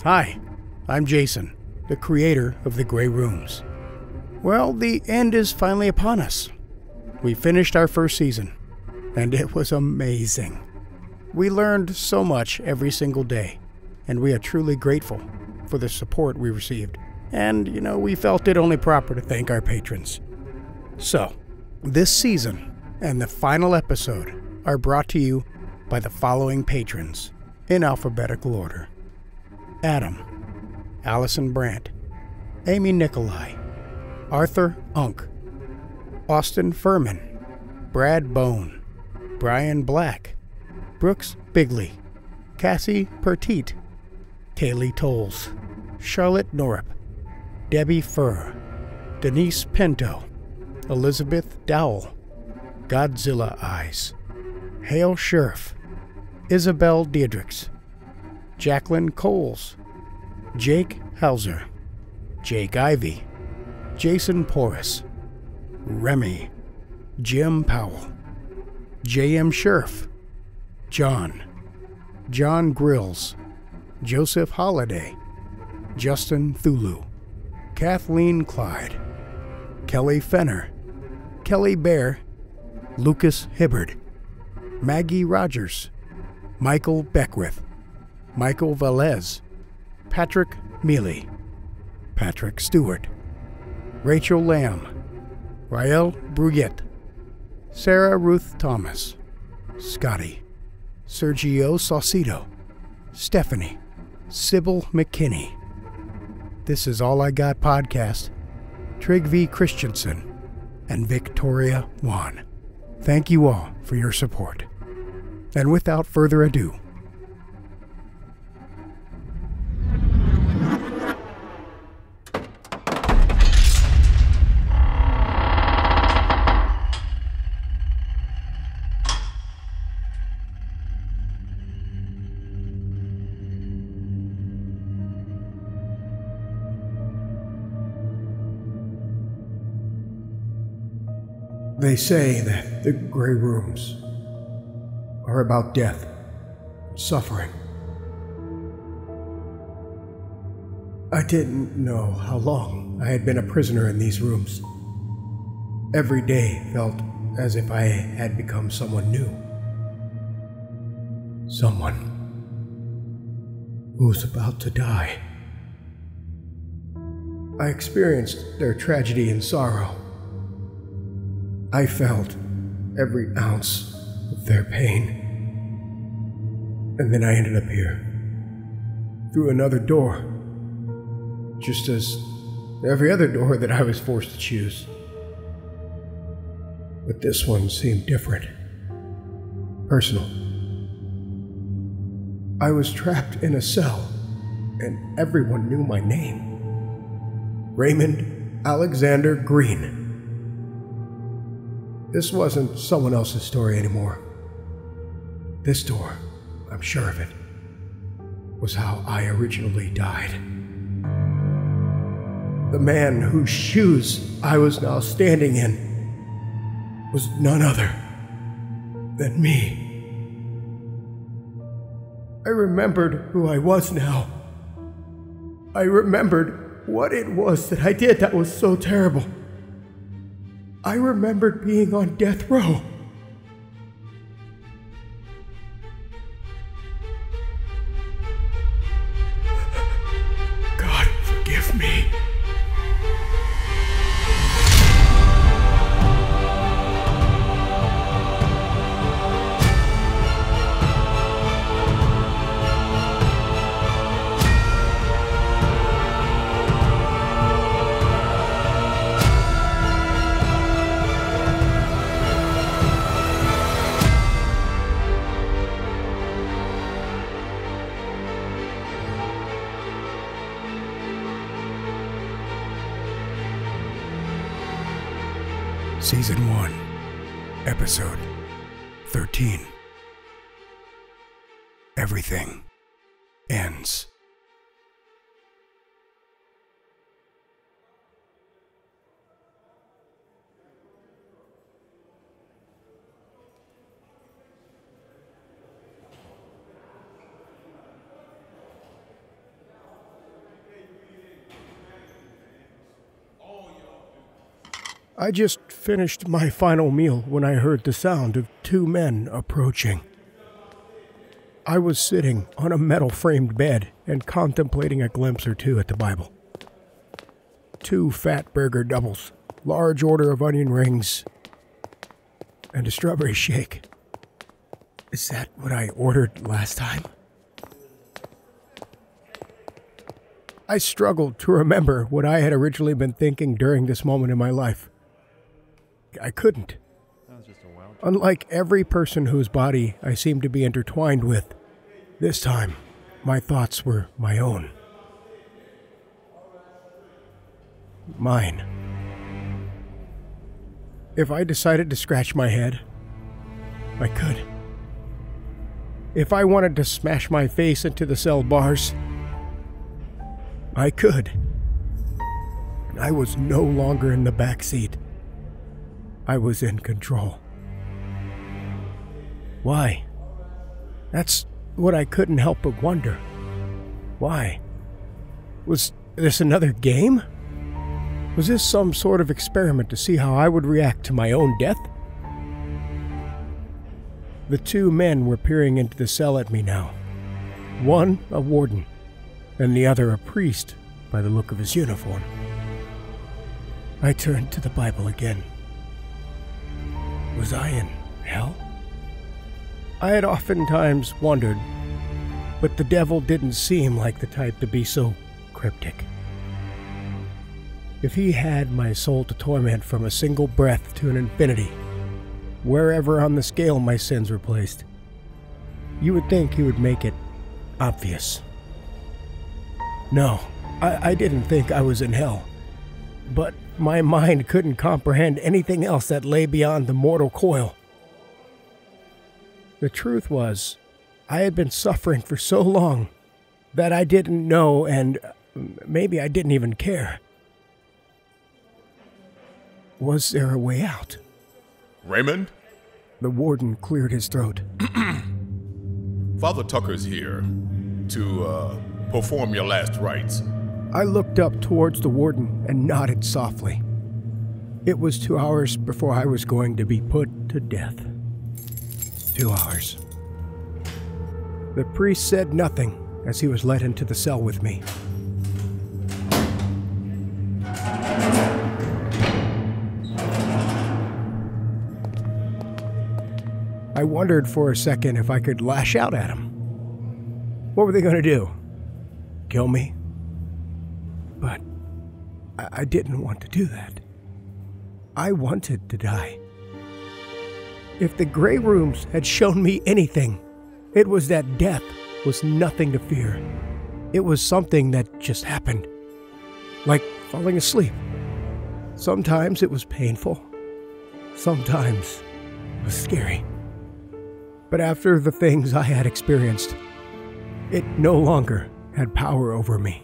Hi, I'm Jason, the creator of the Grey Rooms. Well, the end is finally upon us. We finished our first season, and it was amazing. We learned so much every single day, and we are truly grateful for the support we received. And, we felt it only proper to thank our patrons. So, this season and the final episode are brought to you by the following patrons in alphabetical order: Adam, Allison Brandt, Amy Nikolai, Arthur Unk, Austin Furman, Brad Bone, Brian Black, Brooks Bigley, Cassie Pertite, Kaylee Tolles, Charlotte Norup, Debbie Furr, Denise Pinto, Elizabeth Dowell, Godzilla Eyes, Hale Scherf, Isabel Diedrichs, Jacqueline Coles, Jake Hauser, Jake Ivy, Jason Porras, Remy, Jim Powell, J.M. Scherf, John Grills, Joseph Holliday, Justin Thulu, Kathleen Clyde, Kelly Fenner, Kelly Bear, Lucas Hibbard, Maggie Rogers, Michael Beckwith, Michael Velez, Patrick Mealy, Patrick Stewart, Rachel Lamb, Rael Bruyette, Sarah Ruth Thomas, Scotty, Sergio Saucedo, Stephanie, Sybil McKinney, This Is All I Got Podcast, Trigvi Christensen, and Victoria Wan. Thank you all for your support. And without further ado, they say that the Grey Rooms are about death and suffering. I didn't know how long I had been a prisoner in these rooms. Every day felt as if I had become someone new. Someone who's about to die. I experienced their tragedy and sorrow. I felt every ounce of their pain. And then I ended up here, through another door, just as every other door that I was forced to choose. But this one seemed different, personal. I was trapped in a cell, and everyone knew my name. Raymond Alexander Greene. This wasn't someone else's story anymore. This door, I'm sure of it, was how I originally died. The man whose shoes I was now standing in was none other than me. I remembered who I was now. I remembered what it was that I did that was so terrible. I remembered being on death row. God, forgive me. Season 1, Episode 13. Everything ends. I just finished my final meal when I heard the sound of two men approaching. I was sitting on a metal-framed bed and contemplating a glimpse or two at the Bible. 2 fat burger doubles, large order of onion rings, and a strawberry shake. Is that what I ordered last time? I struggled to remember what I had originally been thinking during this moment in my life. I couldn't. Unlike every person whose body I seemed to be intertwined with, this time my thoughts were my own. Mine. If I decided to scratch my head, I could. If I wanted to smash my face into the cell bars, I could. I was no longer in the back seat. I was in control. Why? That's what I couldn't help but wonder. Why? Was this another game? Was this some sort of experiment to see how I would react to my own death? The 2 men were peering into the cell at me now. One a warden, and the other a priest by the look of his uniform. I turned to the Bible again. Was I in hell? I had oftentimes wondered, but the devil didn't seem like the type to be so cryptic. If he had my soul to torment from a single breath to an infinity, wherever on the scale my sins were placed, you would think he would make it obvious. No, I didn't think I was in hell, but my mind couldn't comprehend anything else that lay beyond the mortal coil. The truth was, I had been suffering for so long that I didn't know, and maybe I didn't even care. Was there a way out? Raymond? The warden cleared his throat. Father Tucker's here to perform your last rites. I looked up towards the warden and nodded softly. It was 2 hours before I was going to be put to death. 2 hours. The priest said nothing as he was led into the cell with me. I wondered for a second if I could lash out at him. What were they going to do? Kill me? But I didn't want to do that. I wanted to die. If the Grey Rooms had shown me anything, it was that death was nothing to fear. It was something that just happened. Like falling asleep. Sometimes it was painful. Sometimes it was scary. But after the things I had experienced, it no longer had power over me.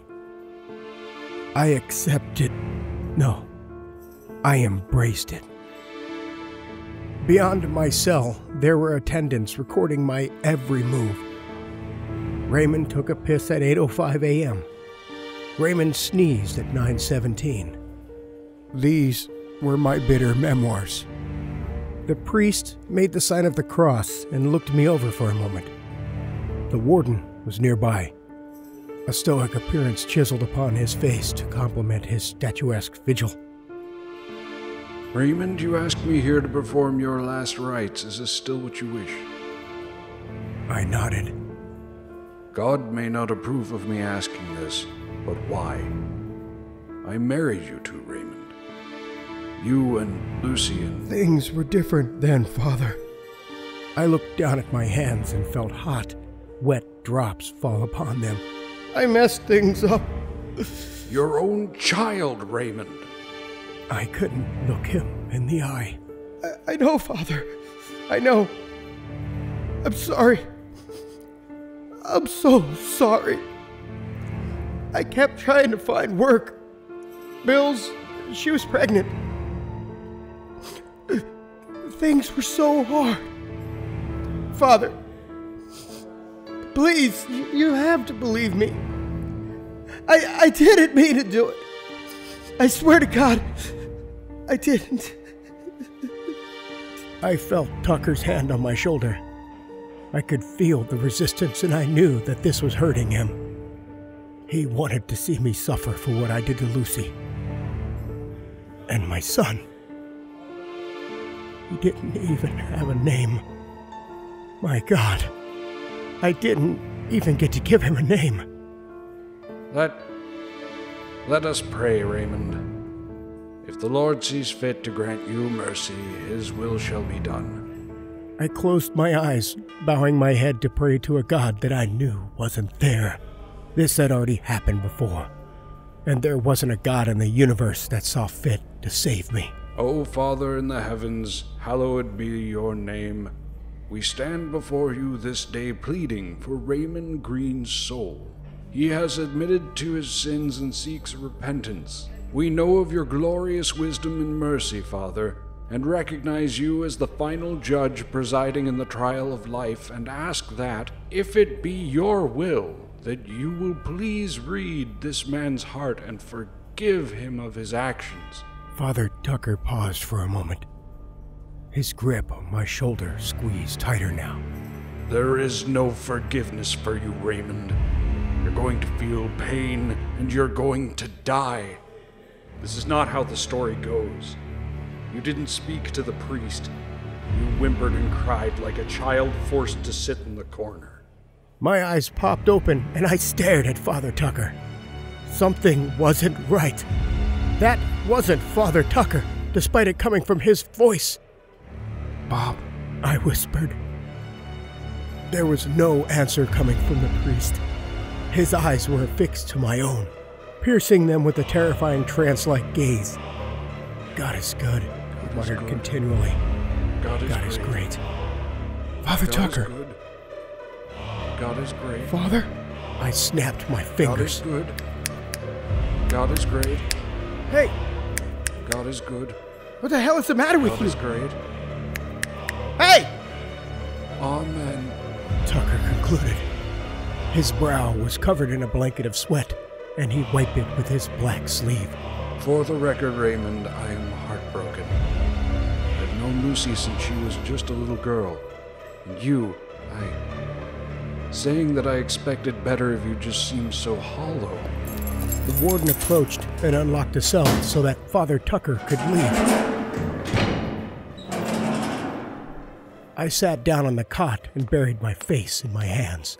I accepted. No, I embraced it. Beyond my cell, there were attendants recording my every move. Raymond took a piss at 8:05 a.m. Raymond sneezed at 9:17. These were my bitter memoirs. The priest made the sign of the cross and looked me over for a moment. The warden was nearby, a stoic appearance chiseled upon his face to complement his statuesque vigil. Raymond, you asked me here to perform your last rites. Is this still what you wish? I nodded. God may not approve of me asking this, but why? I married you two, Raymond. You and Lucy and... Things were different then, Father. I looked down at my hands and felt hot, wet drops fall upon them. I messed things up. Your own child, Raymond. I couldn't look him in the eye. I know, Father. I know. I'm sorry. I'm so sorry. I kept trying to find work. Bills, she was pregnant. Things were so hard. Father, please, you have to believe me. I didn't mean to do it. I swear to God, I didn't. I felt Tucker's hand on my shoulder. I could feel the resistance, and I knew that this was hurting him. He wanted to see me suffer for what I did to Lucy. And my son. He didn't even have a name. My God, I didn't even get to give him a name. Let us pray, Raymond. If the Lord sees fit to grant you mercy, his will shall be done. I closed my eyes, bowing my head to pray to a God that I knew wasn't there. This had already happened before, and there wasn't a God in the universe that saw fit to save me. O Father in the heavens, hallowed be your name. We stand before you this day pleading for Raymond Greene's soul. He has admitted to his sins and seeks repentance. We know of your glorious wisdom and mercy, Father, and recognize you as the final judge presiding in the trial of life, and ask that, if it be your will, that you will please read this man's heart and forgive him of his actions. Father Tucker paused for a moment. His grip on my shoulder squeezed tighter now. There is no forgiveness for you, Raymond. You're going to feel pain, and you're going to die. This is not how the story goes. You didn't speak to the priest. You whimpered and cried like a child forced to sit in the corner. My eyes popped open, and I stared at Father Tucker. Something wasn't right. That wasn't Father Tucker, despite it coming from his voice. "Bob," I whispered. There was no answer coming from the priest. His eyes were affixed to my own, piercing them with a terrifying trance-like gaze. "God is good," he muttered continually. God is great. Father Tucker. Is good. God is great. Father? I snapped my fingers. God is good. God is great. Hey! God is good. What the hell is the matter with God you? is great. Hey! Amen. Tucker concluded. His brow was covered in a blanket of sweat, and he wiped it with his black sleeve. For the record, Raymond, I am heartbroken. I've known Lucy since she was just a little girl. And you, saying that I expected better of you just seems so hollow. The warden approached and unlocked the cell so that Father Tucker could leave. I sat down on the cot and buried my face in my hands.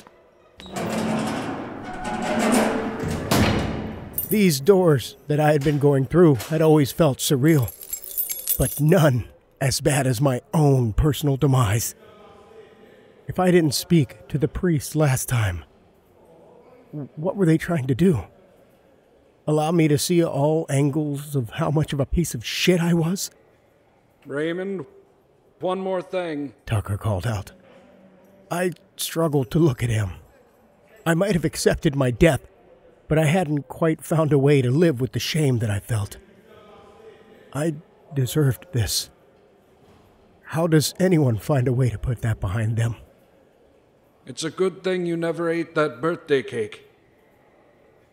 These doors that I had been going through had always felt surreal, but none as bad as my own personal demise. If I didn't speak to the priest last time, what were they trying to do? Allow me to see all angles of how much of a piece of shit I was? Raymond, one more thing, Tucker called out. I struggled to look at him. I might have accepted my death, but I hadn't quite found a way to live with the shame that I felt. I deserved this. How does anyone find a way to put that behind them? It's a good thing you never ate that birthday cake.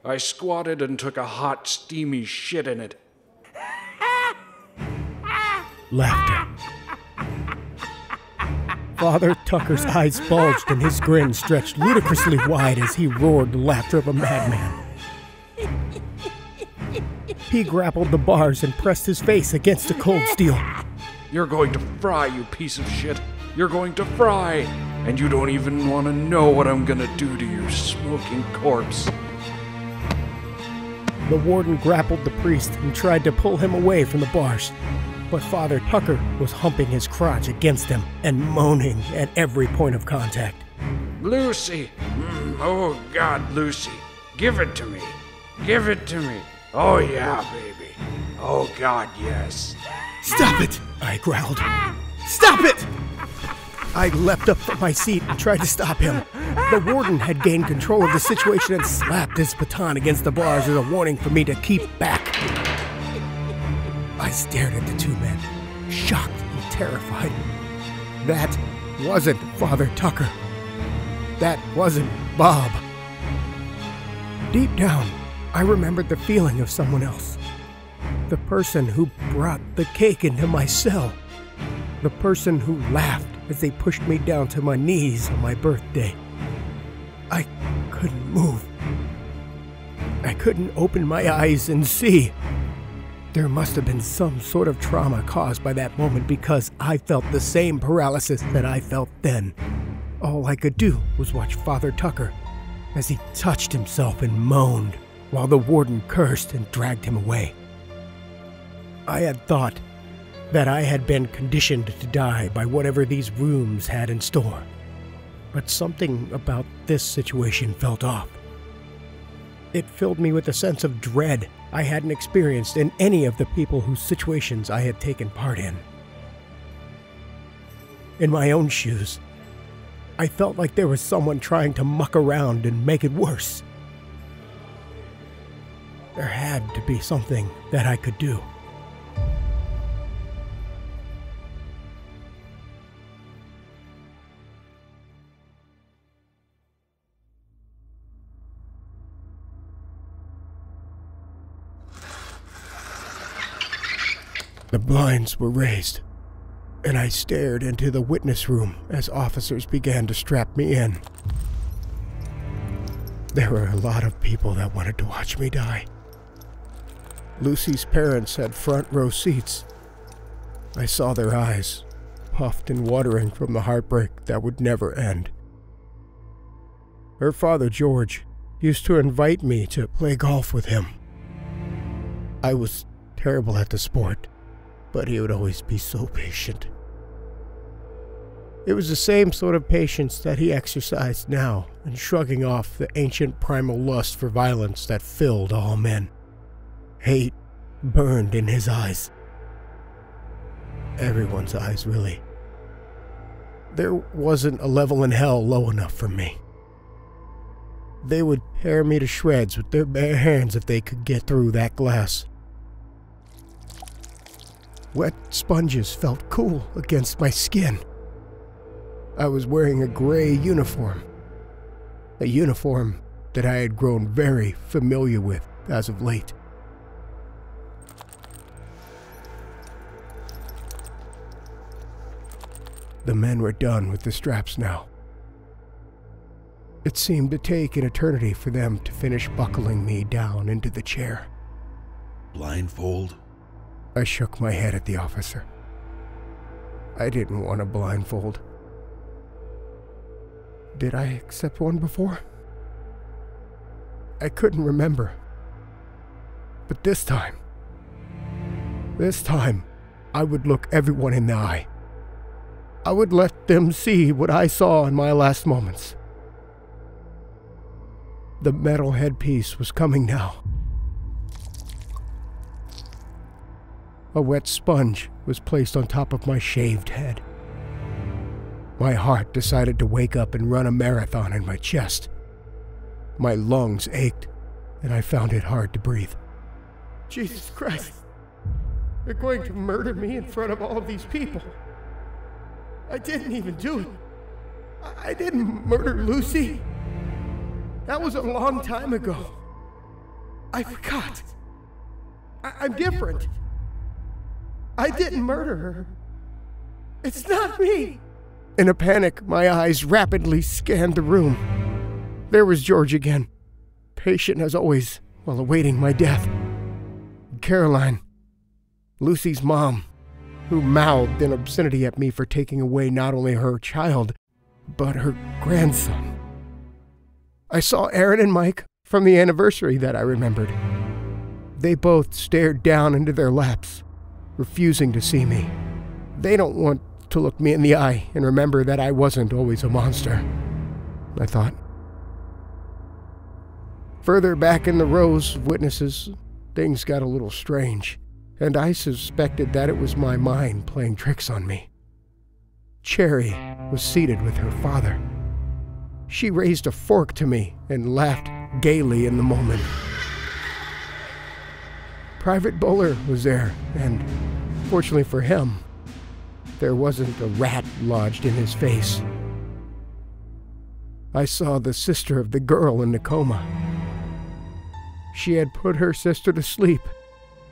I squatted and took a hot, steamy shit in it. Laughter. Father Tucker's eyes bulged and his grin stretched ludicrously wide as he roared the laughter of a madman. He grappled the bars and pressed his face against the cold steel. You're going to fry, you piece of shit. You're going to fry. And you don't even want to know what I'm gonna do to your smoking corpse. The warden grappled the priest and tried to pull him away from the bars. But Father Tucker was humping his crotch against him and moaning at every point of contact. Lucy! Oh, God, Lucy. Give it to me. Give it to me. Oh, yeah, baby. Oh, God, yes. Stop it! I growled. Stop it! I leapt up from my seat and tried to stop him. The warden had gained control of the situation and slapped his baton against the bars as a warning for me to keep back. I stared at the two men, shocked and terrified. That wasn't Father Tucker. That wasn't Bob. Deep down, I remembered the feeling of someone else. The person who brought the cake into my cell. The person who laughed as they pushed me down to my knees on my birthday. I couldn't move. I couldn't open my eyes and see. There must have been some sort of trauma caused by that moment because I felt the same paralysis that I felt then. All I could do was watch Father Tucker as he touched himself and moaned while the warden cursed and dragged him away. I had thought that I had been conditioned to die by whatever these rooms had in store. But something about this situation felt off. It filled me with a sense of dread I hadn't experienced in any of the people whose situations I had taken part in. In my own shoes, I felt like there was someone trying to muck around and make it worse. There had to be something that I could do. The blinds were raised, and I stared into the witness room as officers began to strap me in. There were a lot of people that wanted to watch me die. Lucy's parents had front row seats. I saw their eyes, puffed and watering from the heartbreak that would never end. Her father, George, used to invite me to play golf with him. I was terrible at the sport, but he would always be so patient. It was the same sort of patience that he exercised now in shrugging off the ancient primal lust for violence that filled all men. Hate burned in his eyes. Everyone's eyes, really. There wasn't a level in hell low enough for me. They would tear me to shreds with their bare hands if they could get through that glass. Wet sponges felt cool against my skin. I was wearing a gray uniform. A uniform that I had grown very familiar with as of late. The men were done with the straps now. It seemed to take an eternity for them to finish buckling me down into the chair. Blindfold? I shook my head at the officer. I didn't want a blindfold. Did I accept one before? I couldn't remember. But this time, I would look everyone in the eye. I would let them see what I saw in my last moments. The metal headpiece was coming now. A wet sponge was placed on top of my shaved head. My heart decided to wake up and run a marathon in my chest. My lungs ached, and I found it hard to breathe. Jesus Christ! They're going to murder me in front of all of these people. I didn't even do it. I didn't murder Lucy. That was a long time ago. I forgot. I'm different. I didn't murder her. It's not me. In a panic, my eyes rapidly scanned the room. There was George again, patient as always while awaiting my death. Caroline, Lucy's mom, who mouthed an obscenity at me for taking away not only her child, but her grandson. I saw Aaron and Mike from the anniversary that I remembered. They both stared down into their laps, refusing to see me. They don't want to look me in the eye and remember that I wasn't always a monster, I thought. Further back in the rows of witnesses, things got a little strange, and I suspected that it was my mind playing tricks on me. Cherry was seated with her father. She raised a fork to me and laughed gaily in the moment. Private Bowler was there, and fortunately for him, there wasn't a rat lodged in his face. I saw the sister of the girl in the coma. She had put her sister to sleep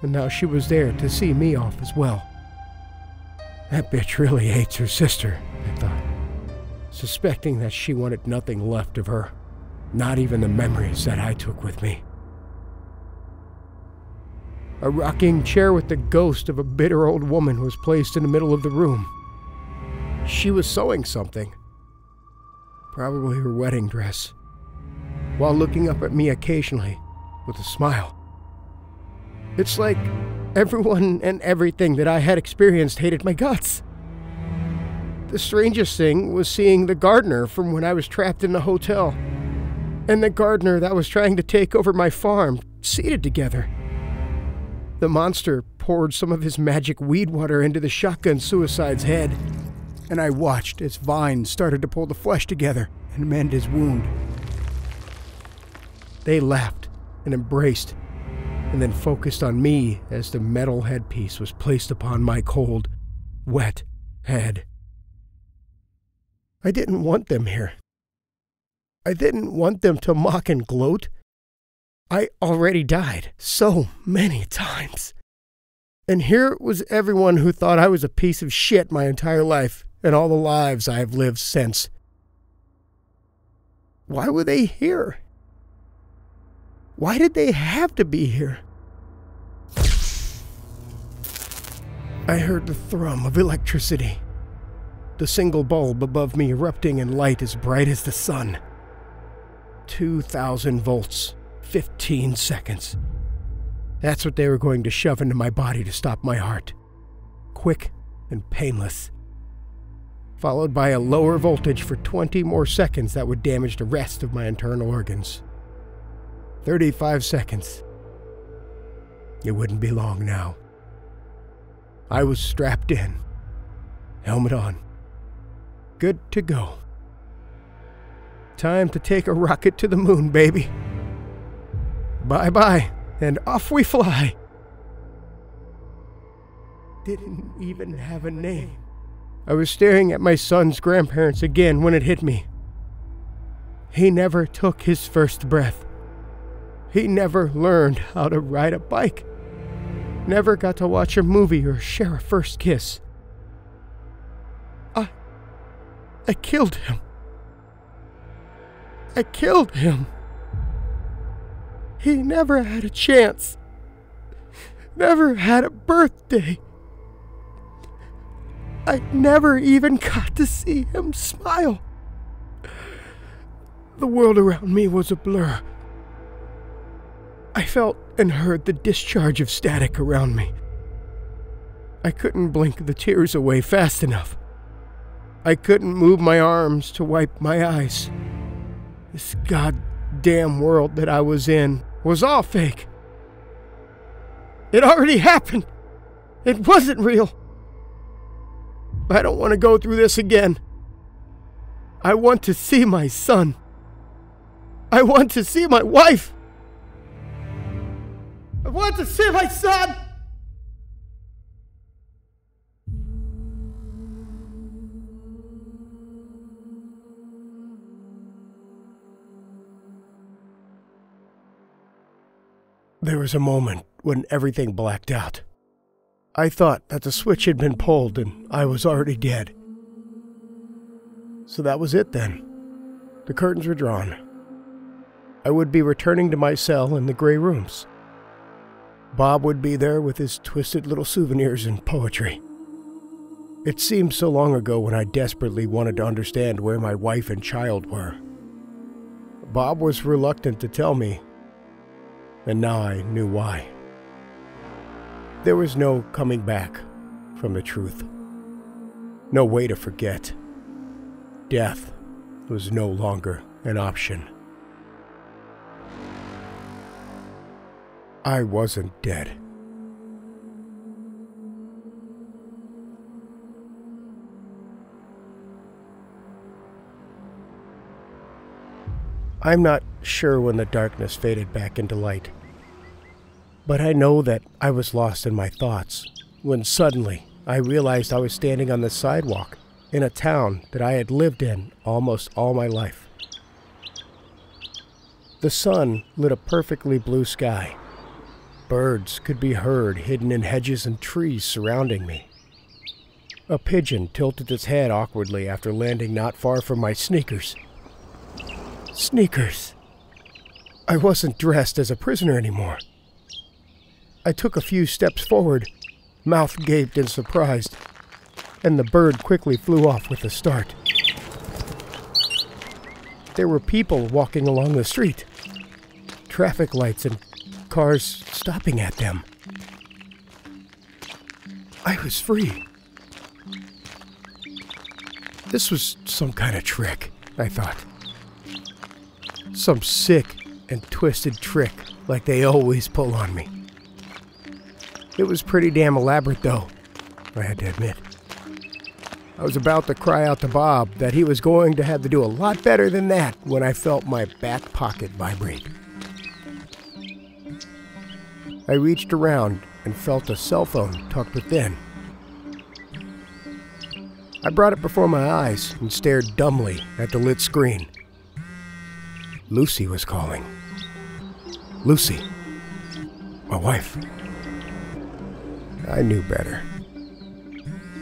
and now she was there to see me off as well. That bitch really hates her sister, I thought, suspecting that she wanted nothing left of her, not even the memories that I took with me. A rocking chair with the ghost of a bitter old woman was placed in the middle of the room. She was sewing something, probably her wedding dress, while looking up at me occasionally with a smile. It's like everyone and everything that I had experienced hated my guts. The strangest thing was seeing the gardener from when I was trapped in the hotel, and the gardener that was trying to take over my farm, seated together. The monster poured some of his magic weed water into the shotgun suicide's head, and I watched as vines started to pull the flesh together and mend his wound. They laughed and embraced, and then focused on me as the metal headpiece was placed upon my cold, wet head. I didn't want them here. I didn't want them to mock and gloat. I already died so many times. And here was everyone who thought I was a piece of shit my entire life and all the lives I have lived since. Why were they here? Why did they have to be here? I heard the thrum of electricity, the single bulb above me erupting in light as bright as the sun. 2,000 volts, 15 seconds. That's what they were going to shove into my body to stop my heart. Quick and painless. Followed by a lower voltage for 20 more seconds that would damage the rest of my internal organs. 35 seconds. It wouldn't be long now. I was strapped in, helmet on, good to go. Time to take a rocket to the moon, baby. Bye-bye, and off we fly. Didn't even have a name. I was staring at my son's grandparents again when it hit me. He never took his first breath. He never learned how to ride a bike. Never got to watch a movie or share a first kiss. I killed him. I killed him. He never had a chance. Never had a birthday. I never even got to see him smile. The world around me was a blur. I felt and heard the discharge of static around me. I couldn't blink the tears away fast enough. I couldn't move my arms to wipe my eyes. This goddamn world that I was in was all fake. It already happened. It wasn't real. I don't want to go through this again. I want to see my son. I want to see my wife. I want to see my son! There was a moment when everything blacked out. I thought that the switch had been pulled and I was already dead. So that was it then. The curtains were drawn. I would be returning to my cell in the gray rooms. Bob would be there with his twisted little souvenirs and poetry. It seemed so long ago when I desperately wanted to understand where my wife and child were. Bob was reluctant to tell me, and now I knew why. There was no coming back from the truth. No way to forget. Death was no longer an option. I wasn't dead. I'm not sure when the darkness faded back into light, but I know that I was lost in my thoughts when suddenly I realized I was standing on the sidewalk in a town that I had lived in almost all my life. The sun lit a perfectly blue sky. Birds could be heard hidden in hedges and trees surrounding me. A pigeon tilted its head awkwardly after landing not far from my sneakers. Sneakers! I wasn't dressed as a prisoner anymore. I took a few steps forward, mouth gaped and surprised, and the bird quickly flew off with a start. There were people walking along the street, traffic lights and cars stopping at them. I was free. This was some kind of trick, I thought. Some sick and twisted trick like they always pull on me. It was pretty damn elaborate, though, I had to admit. I was about to cry out to Bob that he was going to have to do a lot better than that when I felt my back pocket vibrate. I reached around and felt a cell phone tucked within. I brought it before my eyes and stared dumbly at the lit screen. Lucy was calling. Lucy, my wife. I knew better.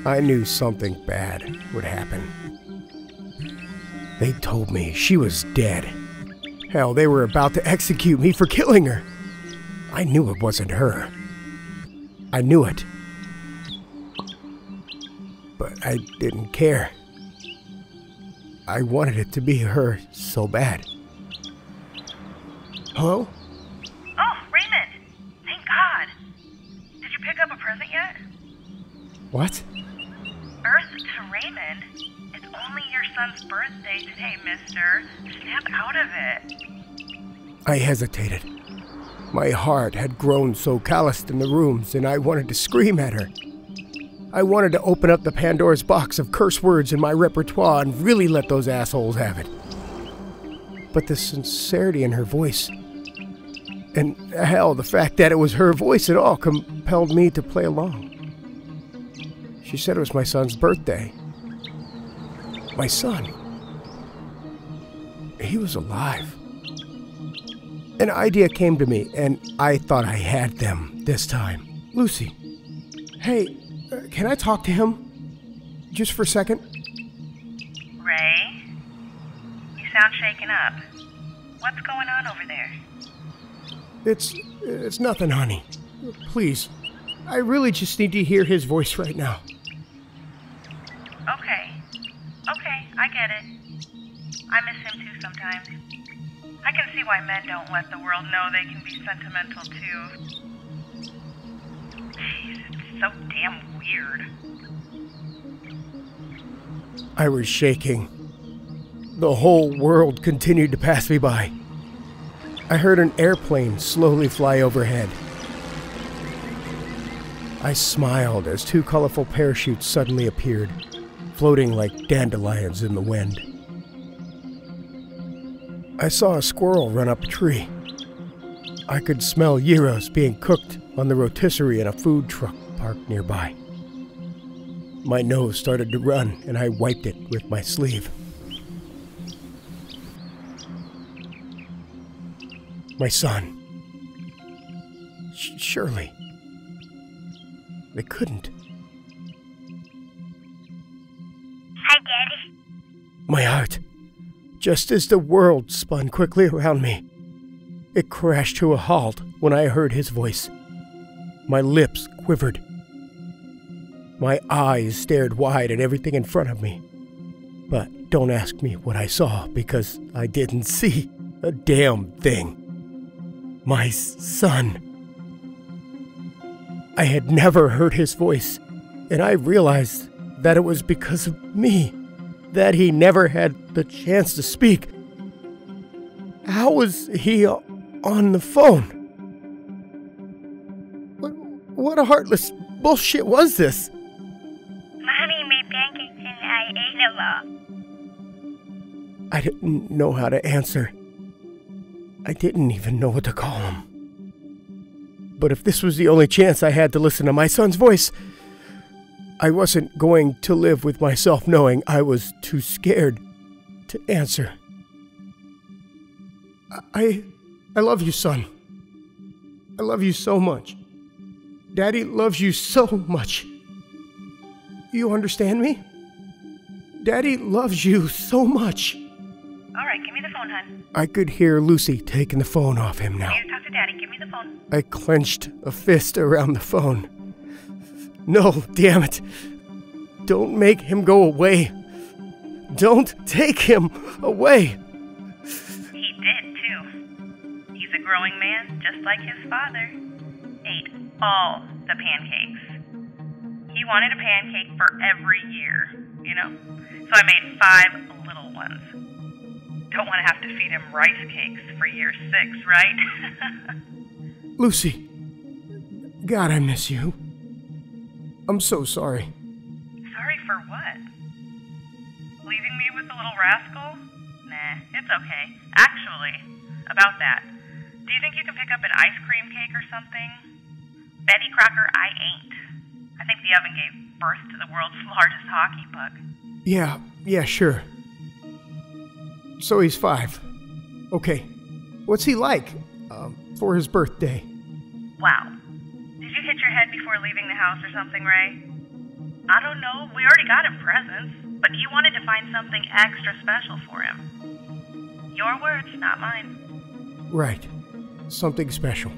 I knew something bad would happen. They told me she was dead. Hell, they were about to execute me for killing her. I knew it wasn't her. I knew it. But I didn't care. I wanted it to be her so bad. Hello? Oh, Raymond! Thank God! Did you pick up a present yet? What? Earth to Raymond. It's only your son's birthday today, mister. Snap out of it. I hesitated. My heart had grown so calloused in the rooms, and I wanted to scream at her. I wanted to open up the Pandora's box of curse words in my repertoire and really let those assholes have it. But the sincerity in her voice, and hell, the fact that it was her voice at all, compelled me to play along. She said it was my son's birthday. My son. He was alive. An idea came to me, and I thought I had them this time. Lucy, hey, can I talk to him? Just for a second? Ray? You sound shaken up. What's going on over there? It's nothing, honey. Please, I really just need to hear his voice right now. Okay, I get it. I miss him too sometimes. I can see why men don't let the world know they can be sentimental too. Jeez, it's so damn weird. I was shaking. The whole world continued to pass me by. I heard an airplane slowly fly overhead. I smiled as two colorful parachutes suddenly appeared, floating like dandelions in the wind. I saw a squirrel run up a tree. I could smell gyros being cooked on the rotisserie in a food truck parked nearby. My nose started to run, and I wiped it with my sleeve. My son. Surely. They couldn't. Hi, Daddy. My heart. Just as the world spun quickly around me, it crashed to a halt when I heard his voice. My lips quivered. My eyes stared wide at everything in front of me. But don't ask me what I saw, because I didn't see a damn thing. My son. I had never heard his voice, and I realized that it was because of me that he never had the chance to speak. How was he on the phone? What a heartless bullshit was this? Mommy made pancakes and I ate them all. I didn't know how to answer. I didn't even know what to call him. But if this was the only chance I had to listen to my son's voice, I wasn't going to live with myself knowing I was too scared to answer. I love you, son. I love you so much. Daddy loves you so much. You understand me? Daddy loves you so much. All right, give me the phone, hon. I could hear Lucy taking the phone off him now. I need to talk to Daddy. Give me the phone. I clenched a fist around the phone. No, damn it. Don't make him go away. Don't take him away. He did, too. He's a growing man, just like his father. Ate all the pancakes. He wanted a pancake for every year, you know? So I made 5 little ones. Don't want to have to feed him rice cakes for year 6, right? Lucy. God, I miss you. I'm so sorry. Sorry for what? Leaving me with the little rascal? Nah, it's okay. Actually, about that, do you think you can pick up an ice cream cake or something? Betty Crocker, I ain't. I think the oven gave birth to the world's largest hockey puck. Yeah, sure. So he's 5. Okay. What's he like, for his birthday? Wow. Did you hit your head before leaving the house or something, Ray? I don't know. We already got him presents, but you wanted to find something extra special for him. Your words, not mine. Right. Something special.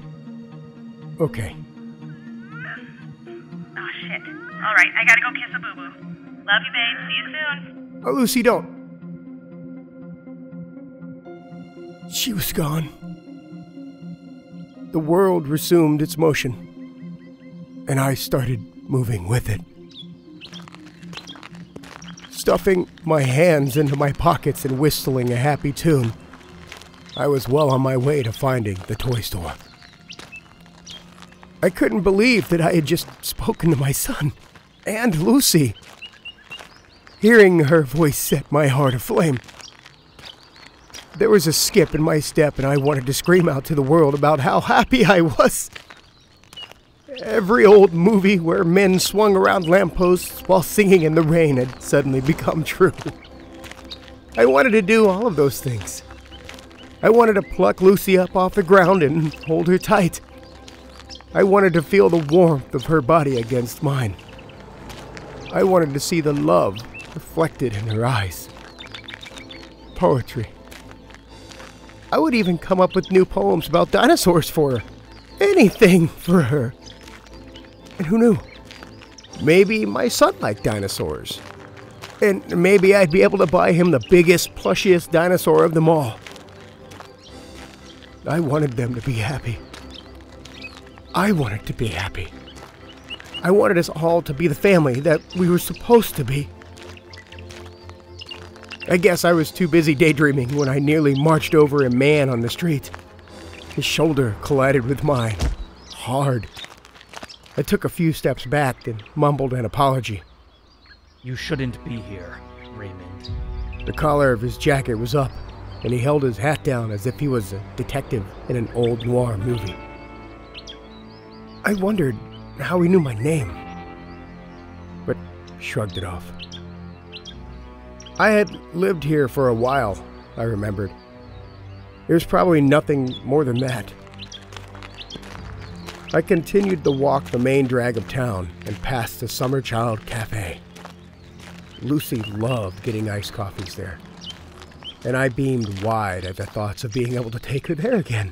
Okay. Oh, shit. All right, I gotta go kiss a boo-boo. Love you, babe. See you soon. Oh, Lucy, don't. She was gone. The world resumed its motion, and I started moving with it. Stuffing my hands into my pockets and whistling a happy tune, I was well on my way to finding the toy store. I couldn't believe that I had just spoken to my son and Lucy. Hearing her voice set my heart aflame. There was a skip in my step, and I wanted to scream out to the world about how happy I was. Every old movie where men swung around lampposts while singing in the rain had suddenly become true. I wanted to do all of those things. I wanted to pluck Lucy up off the ground and hold her tight. I wanted to feel the warmth of her body against mine. I wanted to see the love reflected in her eyes. Poetry. I would even come up with new poems about dinosaurs for her. Anything for her. And who knew? Maybe my son liked dinosaurs. And maybe I'd be able to buy him the biggest, plushiest dinosaur of them all. I wanted them to be happy. I wanted to be happy. I wanted us all to be the family that we were supposed to be. I guess I was too busy daydreaming when I nearly marched over a man on the street. His shoulder collided with mine. Hard. I took a few steps back and mumbled an apology. You shouldn't be here, Raymond. The collar of his jacket was up, and he held his hat down as if he was a detective in an old noir movie. I wondered how he knew my name, but shrugged it off. I had lived here for a while, I remembered. There was probably nothing more than that. I continued to walk the main drag of town and past the Summer Child Cafe. Lucy loved getting iced coffees there, and I beamed wide at the thoughts of being able to take her there again.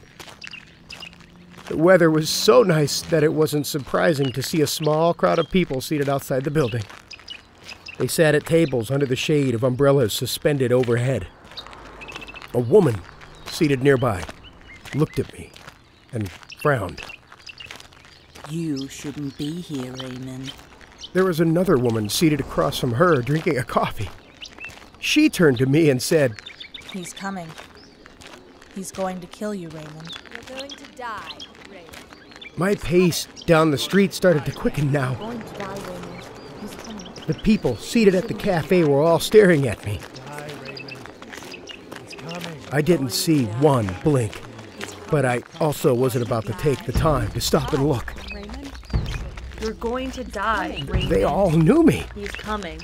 The weather was so nice that it wasn't surprising to see a small crowd of people seated outside the building. They sat at tables under the shade of umbrellas suspended overhead. A woman, seated nearby, looked at me and frowned. You shouldn't be here, Raymond. There was another woman seated across from her drinking a coffee. She turned to me and said, He's coming. He's going to kill you, Raymond. You're going to die, Raymond. My pace down the street started to quicken now. You're going to die, Raymond. He's coming. The people seated at the cafe were all staring at me. I didn't see one blink, but I also wasn't about to take the time to stop and look. Raymond, you're going to die, Raymond. They all knew me. He's coming.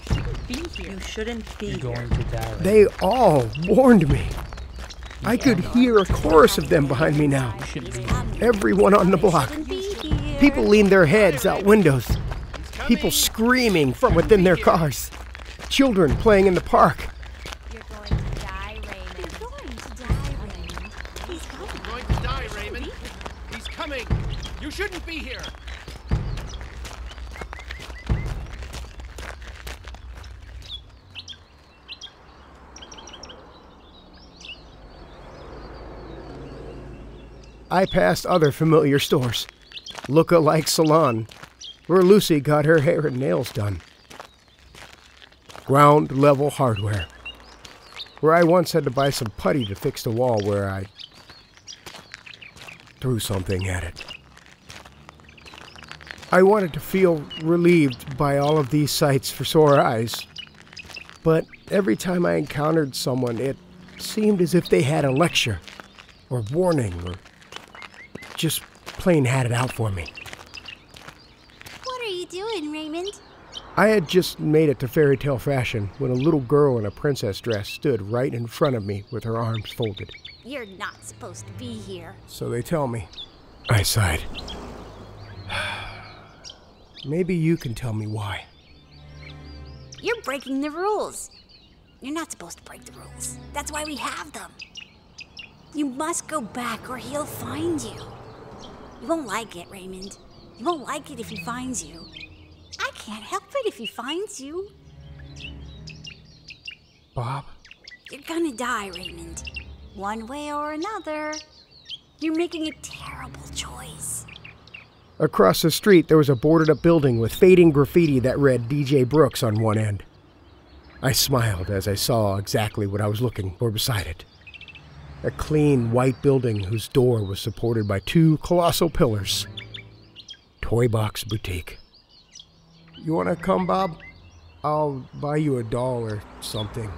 Be here. You shouldn't be here. Going to die. They all warned me. I could hear a chorus of them behind me now. Everyone on the block. People leaned their heads out windows. People screaming from within their cars. Children playing in the park. You're going to die, Raymond. You're going to die, Raymond. He's coming. You're going to die, Raymond. He's coming. You shouldn't be here. I passed other familiar stores. Look-alike salon, where Lucy got her hair and nails done. Ground-level hardware, where I once had to buy some putty to fix the wall where I threw something at it. I wanted to feel relieved by all of these sights for sore eyes, but every time I encountered someone, it seemed as if they had a lecture, or warning, or just plain had it out for me. What are you doing, Raymond? I had just made it to fairy tale fashion when a little girl in a princess dress stood right in front of me with her arms folded. You're not supposed to be here. So they tell me. I sighed. Maybe you can tell me why. You're breaking the rules. You're not supposed to break the rules. That's why we have them. You must go back or he'll find you. You won't like it, Raymond. You won't like it if he finds you. I can't help it if he finds you. Bob? You're gonna die, Raymond. One way or another. You're making a terrible choice. Across the street, there was a boarded-up building with fading graffiti that read DJ Brooks on one end. I smiled as I saw exactly what I was looking for beside it. A clean, white building whose door was supported by two colossal pillars. Toy Box Boutique. You want to come, Bob? I'll buy you a doll or something.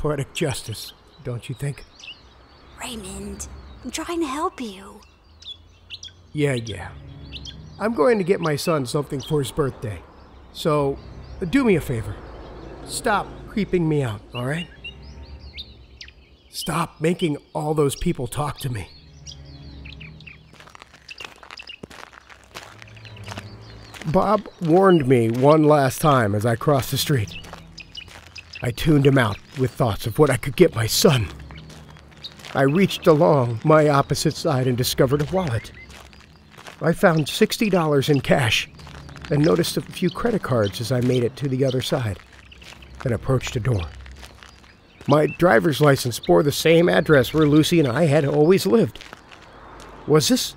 Poetic justice, don't you think? Raymond, I'm trying to help you. Yeah. I'm going to get my son something for his birthday. So, do me a favor. Stop creeping me out, all right? Stop making all those people talk to me. Bob warned me one last time as I crossed the street. I tuned him out with thoughts of what I could get my son. I reached along my opposite side and discovered a wallet. I found $60 in cash and noticed a few credit cards as I made it to the other side and approached a door. My driver's license bore the same address where Lucy and I had always lived. Was this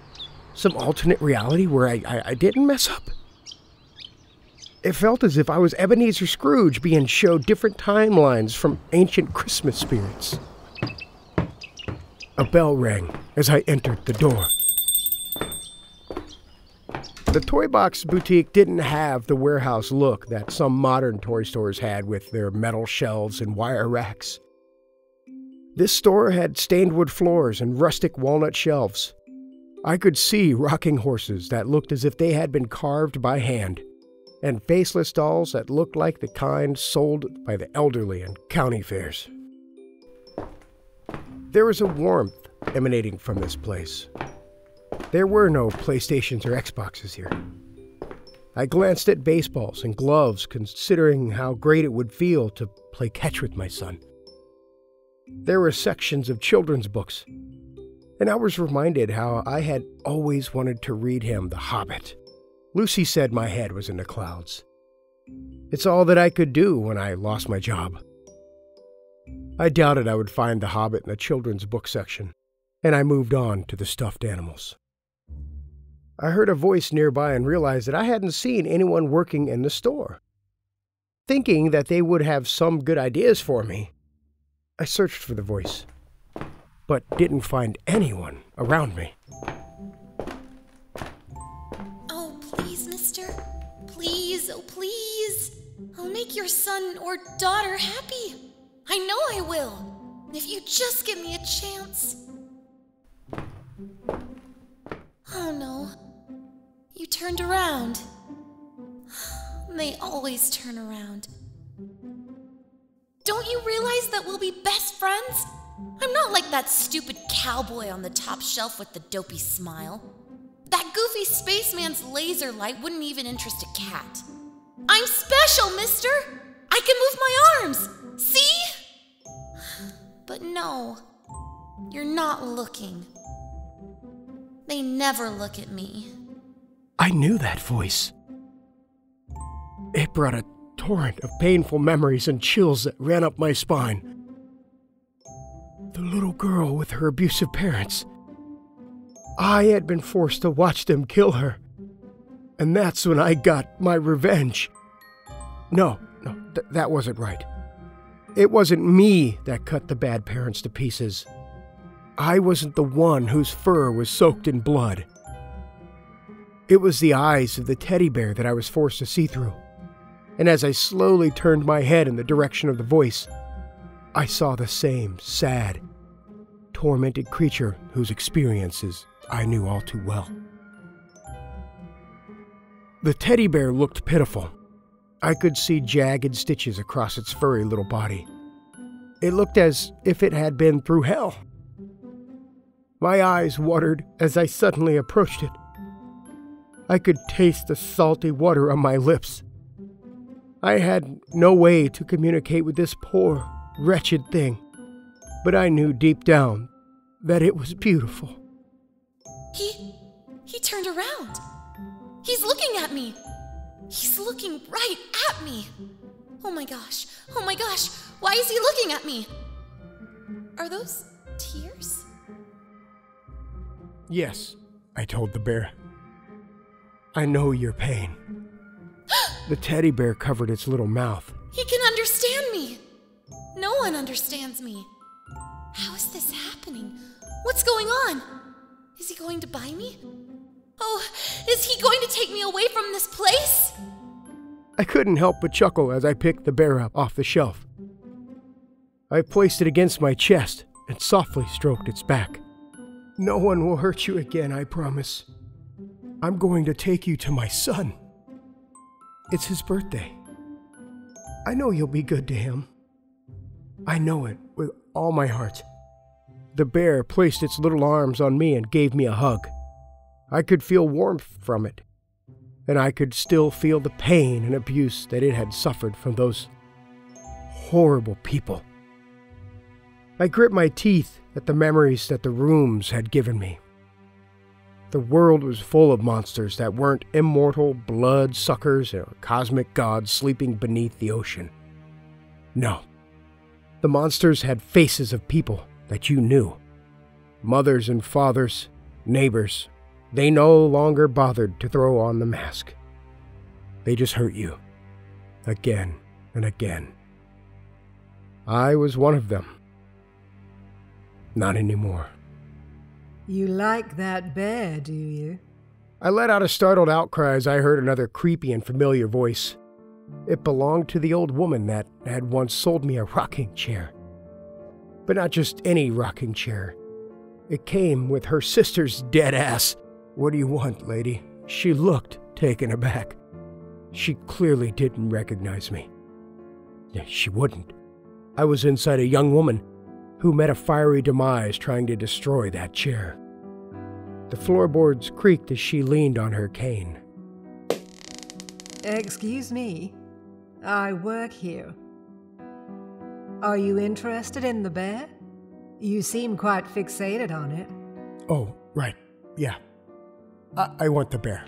some alternate reality where I didn't mess up? It felt as if I was Ebenezer Scrooge being showed different timelines from ancient Christmas spirits. A bell rang as I entered the door. The Toy Box Boutique didn't have the warehouse look that some modern toy stores had with their metal shelves and wire racks. This store had stained wood floors and rustic walnut shelves. I could see rocking horses that looked as if they had been carved by hand, and faceless dolls that looked like the kind sold by the elderly in county fairs. There was a warmth emanating from this place. There were no PlayStations or Xboxes here. I glanced at baseballs and gloves, considering how great it would feel to play catch with my son. There were sections of children's books, and I was reminded how I had always wanted to read him The Hobbit. Lucy said my head was in the clouds. It's all that I could do when I lost my job. I doubted I would find The Hobbit in the children's book section, and I moved on to the stuffed animals. I heard a voice nearby and realized that I hadn't seen anyone working in the store. Thinking that they would have some good ideas for me, I searched for the voice, but didn't find anyone around me. Oh, please, mister. Please, oh, please. I'll make your son or daughter happy. I know I will, if you just give me a chance. Oh, no. You turned around. They always turn around. Don't you realize that we'll be best friends? I'm not like that stupid cowboy on the top shelf with the dopey smile. That goofy spaceman's laser light wouldn't even interest a cat. I'm special, mister! I can move my arms! See? But no, you're not looking. They never look at me. I knew that voice. It brought a torrent of painful memories and chills that ran up my spine. The little girl with her abusive parents. I had been forced to watch them kill her. And that's when I got my revenge. No, that wasn't right. It wasn't me that cut the bad parents to pieces. I wasn't the one whose fur was soaked in blood. It was the eyes of the teddy bear that I was forced to see through. And as I slowly turned my head in the direction of the voice, I saw the same sad, tormented creature whose experiences I knew all too well. The teddy bear looked pitiful. I could see jagged stitches across its furry little body. It looked as if it had been through hell. My eyes watered as I suddenly approached it. I could taste the salty water on my lips. I had no way to communicate with this poor, wretched thing, but I knew deep down that it was beautiful. He turned around. He's looking at me. He's looking right at me. Oh my gosh, why is he looking at me? Are those tears? Yes, I told the bear. I know your pain. The teddy bear covered its little mouth. He can understand me. No one understands me. How is this happening? What's going on? Is he going to buy me? Oh, is he going to take me away from this place? I couldn't help but chuckle as I picked the bear up off the shelf. I placed it against my chest and softly stroked its back. No one will hurt you again, I promise. I'm going to take you to my son. It's his birthday. I know you'll be good to him. I know it with all my heart. The bear placed its little arms on me and gave me a hug. I could feel warmth from it, and I could still feel the pain and abuse that it had suffered from those horrible people. I grit my teeth at the memories that the rooms had given me. The world was full of monsters that weren't immortal blood suckers or cosmic gods sleeping beneath the ocean. No. The monsters had faces of people that you knew. Mothers and fathers, neighbors. They no longer bothered to throw on the mask. They just hurt you. Again and again. I was one of them. Not anymore. You like that bear, do you? I let out a startled outcry as I heard another creepy and familiar voice. It belonged to the old woman that had once sold me a rocking chair. But not just any rocking chair. It came with her sister's dead ass. What do you want, lady? She looked taken aback. She clearly didn't recognize me. She wouldn't. I was inside a young woman who met a fiery demise trying to destroy that chair. The floorboards creaked as she leaned on her cane. Excuse me. I work here. Are you interested in the bear? You seem quite fixated on it. Oh, right. Yeah. I want the bear.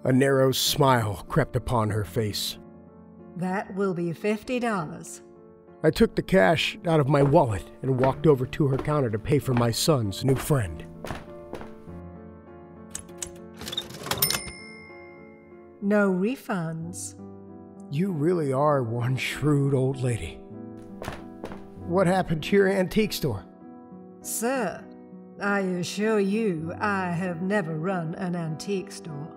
A narrow smile crept upon her face. That will be $50. I took the cash out of my wallet and walked over to her counter to pay for my son's new friend. No refunds. You really are one shrewd old lady. What happened to your antique store? Sir, I assure you I have never run an antique store.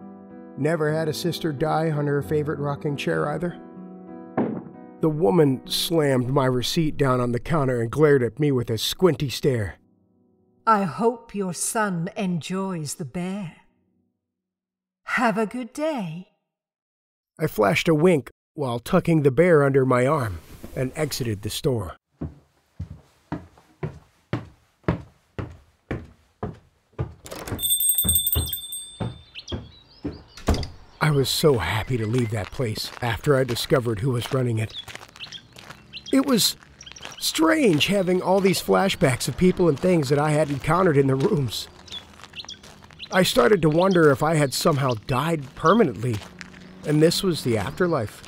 Never had a sister die on her favorite rocking chair either? The woman slammed my receipt down on the counter and glared at me with a squinty stare. I hope your son enjoys the bear. Have a good day. I flashed a wink while tucking the bear under my arm and exited the store. I was so happy to leave that place after I discovered who was running it. It was strange having all these flashbacks of people and things that I had encountered in the rooms. I started to wonder if I had somehow died permanently, and this was the afterlife.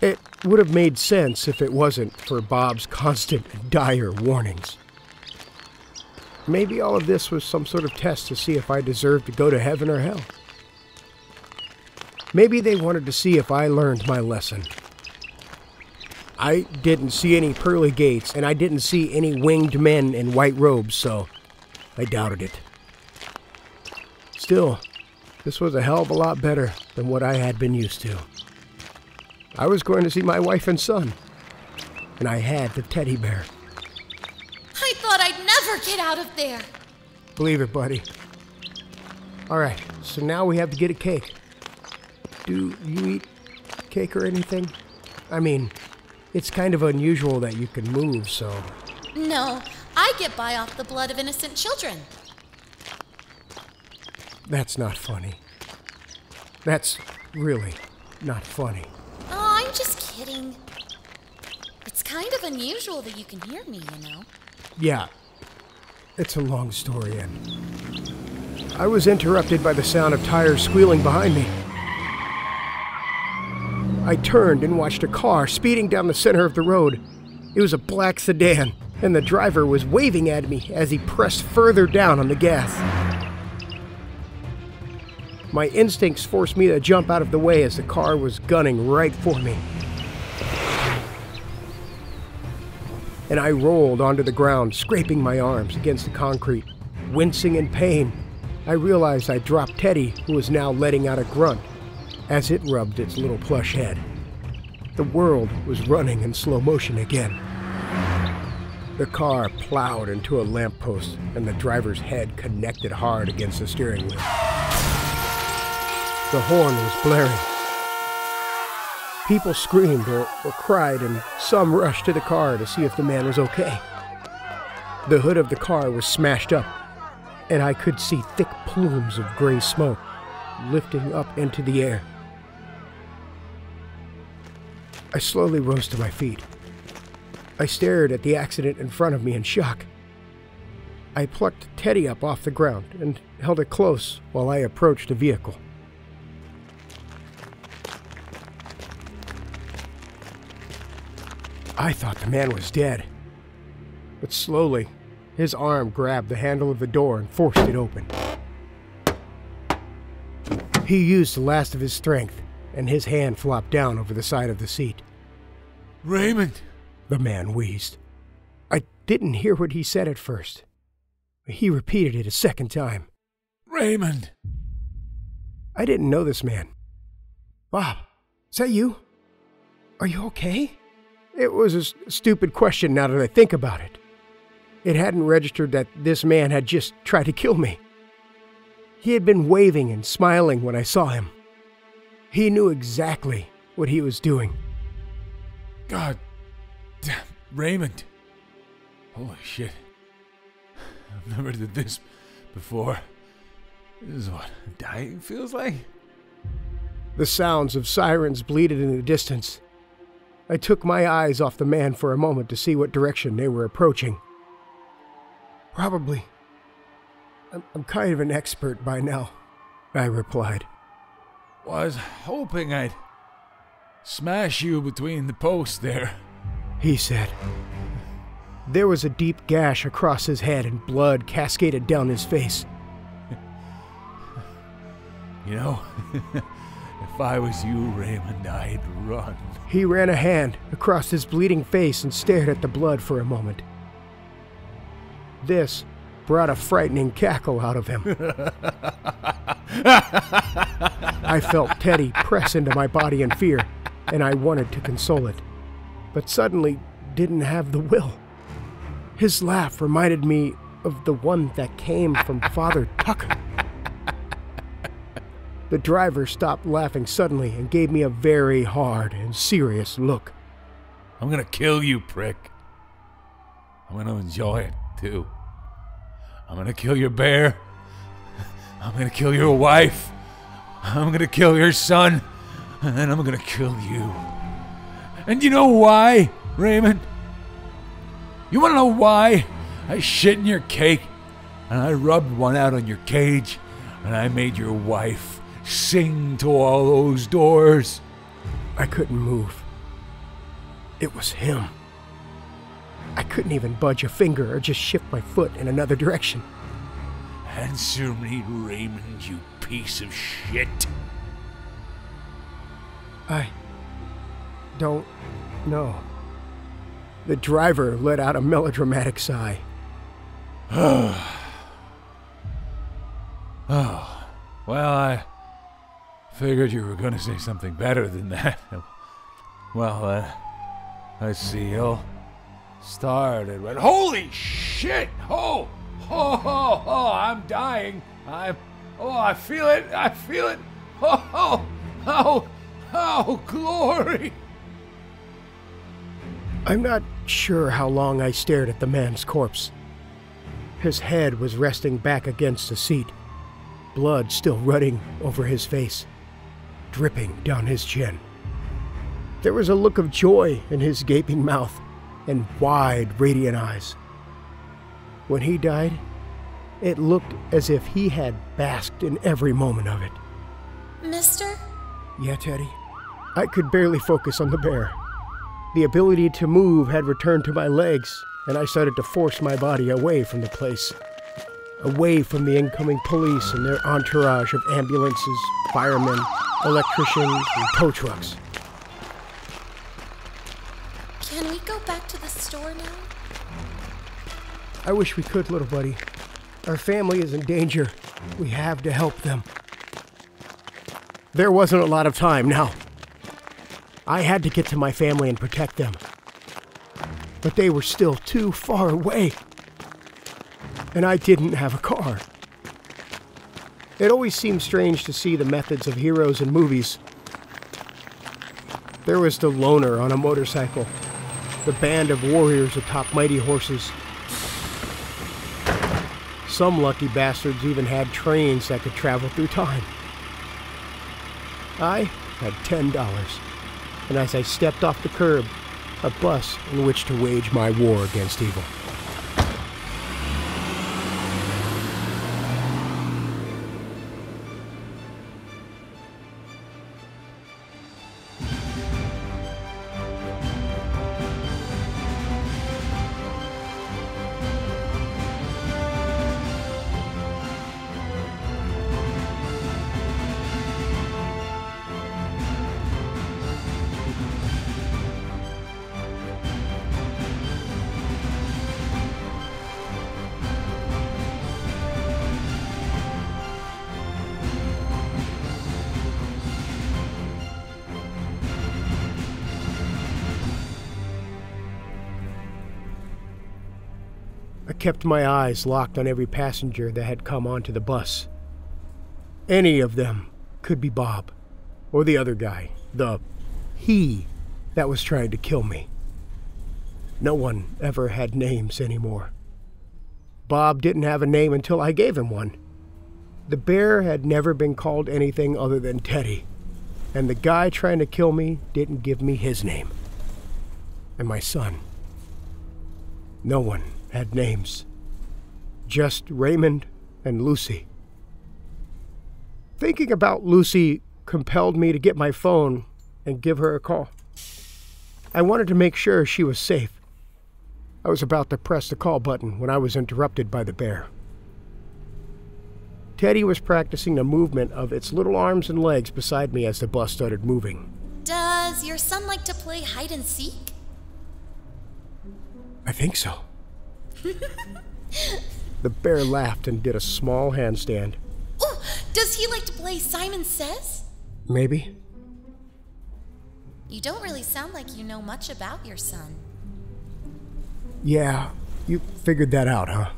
It would have made sense if it wasn't for Bob's constant and dire warnings. Maybe all of this was some sort of test to see if I deserved to go to heaven or hell. Maybe they wanted to see if I learned my lesson. I didn't see any pearly gates, and I didn't see any winged men in white robes, so I doubted it. Still, this was a hell of a lot better than what I had been used to. I was going to see my wife and son, and I had the teddy bear. I thought I'd never get out of there. Believe it, buddy. All right, so now we have to get a cake. Do you eat cake or anything? I mean, it's kind of unusual that you can move, so... No, I get by off the blood of innocent children. That's not funny. That's really not funny. Oh, I'm just kidding. It's kind of unusual that you can hear me, you know? Yeah, it's a long story, and I was interrupted by the sound of tires squealing behind me. I turned and watched a car speeding down the center of the road. It was a black sedan, and the driver was waving at me as he pressed further down on the gas. My instincts forced me to jump out of the way as the car was gunning right for me. And I rolled onto the ground, scraping my arms against the concrete. Wincing in pain, I realized I dropped Teddy, who was now letting out a grunt as it rubbed its little plush head. The world was running in slow motion again. The car plowed into a lamppost, and the driver's head connected hard against the steering wheel. The horn was blaring. People screamed or cried, and some rushed to the car to see if the man was okay. The hood of the car was smashed up, and I could see thick plumes of gray smoke lifting up into the air. I slowly rose to my feet. I stared at the accident in front of me in shock. I plucked Teddy up off the ground and held it close while I approached the vehicle. I thought the man was dead, but slowly, his arm grabbed the handle of the door and forced it open. He used the last of his strength, and his hand flopped down over the side of the seat. Raymond! The man wheezed. I didn't hear what he said at first. He repeated it a second time. Raymond! I didn't know this man. Bob, is that you? Are you okay? It was a stupid question now that I think about it. It hadn't registered that this man had just tried to kill me. He had been waving and smiling when I saw him. He knew exactly what he was doing. God damn, Raymond. Holy shit. I've never did this before. This is what dying feels like. The sounds of sirens bleated in the distance. I took my eyes off the man for a moment to see what direction they were approaching. Probably. I'm kind of an expert by now, I replied. Was hoping I'd smash you between the posts there, he said. There was a deep gash across his head and blood cascaded down his face. You know, if I was you, Raymond, I'd run. He ran a hand across his bleeding face and stared at the blood for a moment. This brought a frightening cackle out of him. I felt Teddy press into my body in fear, and I wanted to console it, but suddenly didn't have the will. His laugh reminded me of the one that came from Father Tucker. The driver stopped laughing suddenly and gave me a very hard and serious look. I'm gonna kill you, prick. I'm gonna enjoy it, too. I'm gonna kill your bear. I'm gonna kill your wife. I'm gonna kill your son, and then I'm gonna kill you. And you know why, Raymond? You wanna know why? I shit in your cake, and I rubbed one out on your cage, and I made your wife sing to all those doors. I couldn't move. It was him. I couldn't even budge a finger or just shift my foot in another direction. Answer me, Raymond, you piece of shit. I don't know. The driver let out a melodramatic sigh. Oh, well, I figured you were going to say something better than that. Well, let's see. You'll start it. Holy shit! Oh, I'm dying. I feel it. I feel it. Oh, glory. I'm not sure how long I stared at the man's corpse. His head was resting back against the seat, blood still running over his face, dripping down his chin. There was a look of joy in his gaping mouth and wide, radiant eyes. When he died, it looked as if he had basked in every moment of it. Mister? Yeah, Teddy. I could barely focus on the bear. The ability to move had returned to my legs, and I started to force my body away from the place. Away from the incoming police and their entourage of ambulances, firemen, electricians, and tow trucks. Can we go back to the store now? I wish we could, little buddy. Our family is in danger. We have to help them. There wasn't a lot of time now. I had to get to my family and protect them. But they were still too far away. And I didn't have a car. It always seemed strange to see the methods of heroes in movies. There was the loner on a motorcycle, the band of warriors atop mighty horses. Some lucky bastards even had trains that could travel through time. I had $10, and as I stepped off the curb, a bus in which to wage my war against evil. I kept my eyes locked on every passenger that had come onto the bus. Any of them could be Bob, or the other guy, he that was trying to kill me. No one ever had names anymore. Bob didn't have a name until I gave him one. The bear had never been called anything other than Teddy, and the guy trying to kill me didn't give me his name. And my son. No one had names. Just Raymond and Lucy. Thinking about Lucy compelled me to get my phone and give her a call. I wanted to make sure she was safe. I was about to press the call button when I was interrupted by the bear. Teddy was practicing the movement of its little arms and legs beside me as the bus started moving. Does your son like to play hide and seek? I think so. The bear laughed and did a small handstand. Ooh, does he like to play Simon Says? Maybe. You don't really sound like you know much about your son. Yeah, you figured that out, huh?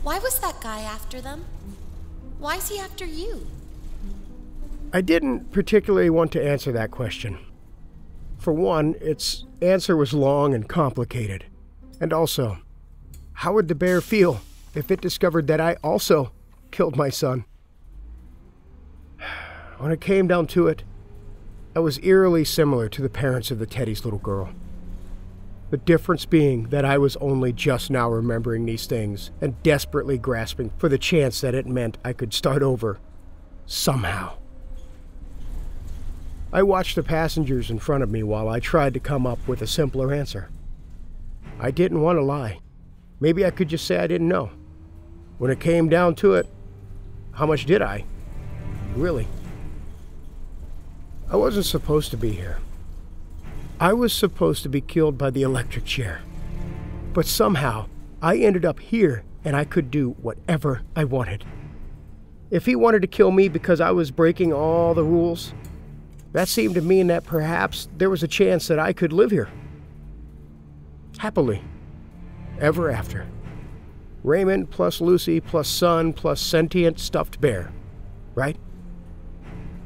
Why was that guy after them? Why is he after you? I didn't particularly want to answer that question. For one, its answer was long and complicated. And also, how would the bear feel if it discovered that I also killed my son? When it came down to it, I was eerily similar to the parents of the Teddy's little girl. The difference being that I was only just now remembering these things and desperately grasping for the chance that it meant I could start over somehow. I watched the passengers in front of me while I tried to come up with a simpler answer. I didn't want to lie. Maybe I could just say I didn't know. When it came down to it, how much did I? Really? I wasn't supposed to be here. I was supposed to be killed by the electric chair. But somehow, I ended up here and I could do whatever I wanted. If he wanted to kill me because I was breaking all the rules, that seemed to mean that perhaps there was a chance that I could live here. Happily. Ever after. Raymond plus Lucy plus son plus sentient stuffed bear. Right?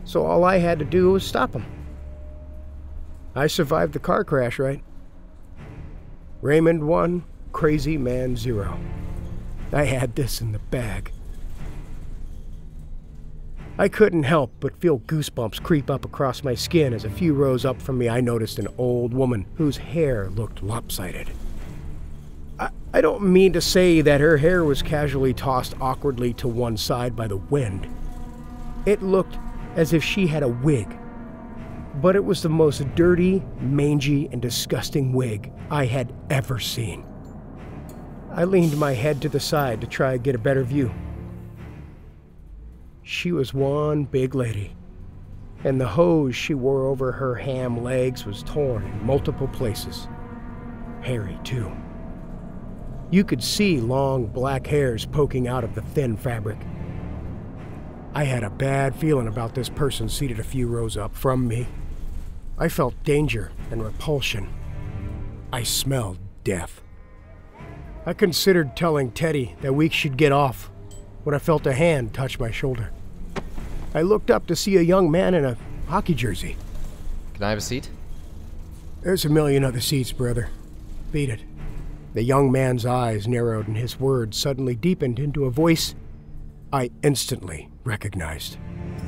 So all I had to do was stop him. I survived the car crash, right? Raymond 1, crazy man 0. I had this in the bag. I couldn't help but feel goosebumps creep up across my skin as a few rows up from me I noticed an old woman whose hair looked lopsided. I don't mean to say that her hair was casually tossed awkwardly to one side by the wind. It looked as if she had a wig, but it was the most dirty, mangy, and disgusting wig I had ever seen. I leaned my head to the side to try and get a better view. She was one big lady, and the hose she wore over her ham legs was torn in multiple places. Hairy, too. You could see long black hairs poking out of the thin fabric. I had a bad feeling about this person seated a few rows up from me. I felt danger and repulsion. I smelled death. I considered telling Teddy that we should get off when I felt a hand touch my shoulder. I looked up to see a young man in a hockey jersey. Can I have a seat? There's a million other seats, brother. Beat it. The young man's eyes narrowed and his words suddenly deepened into a voice I instantly recognized.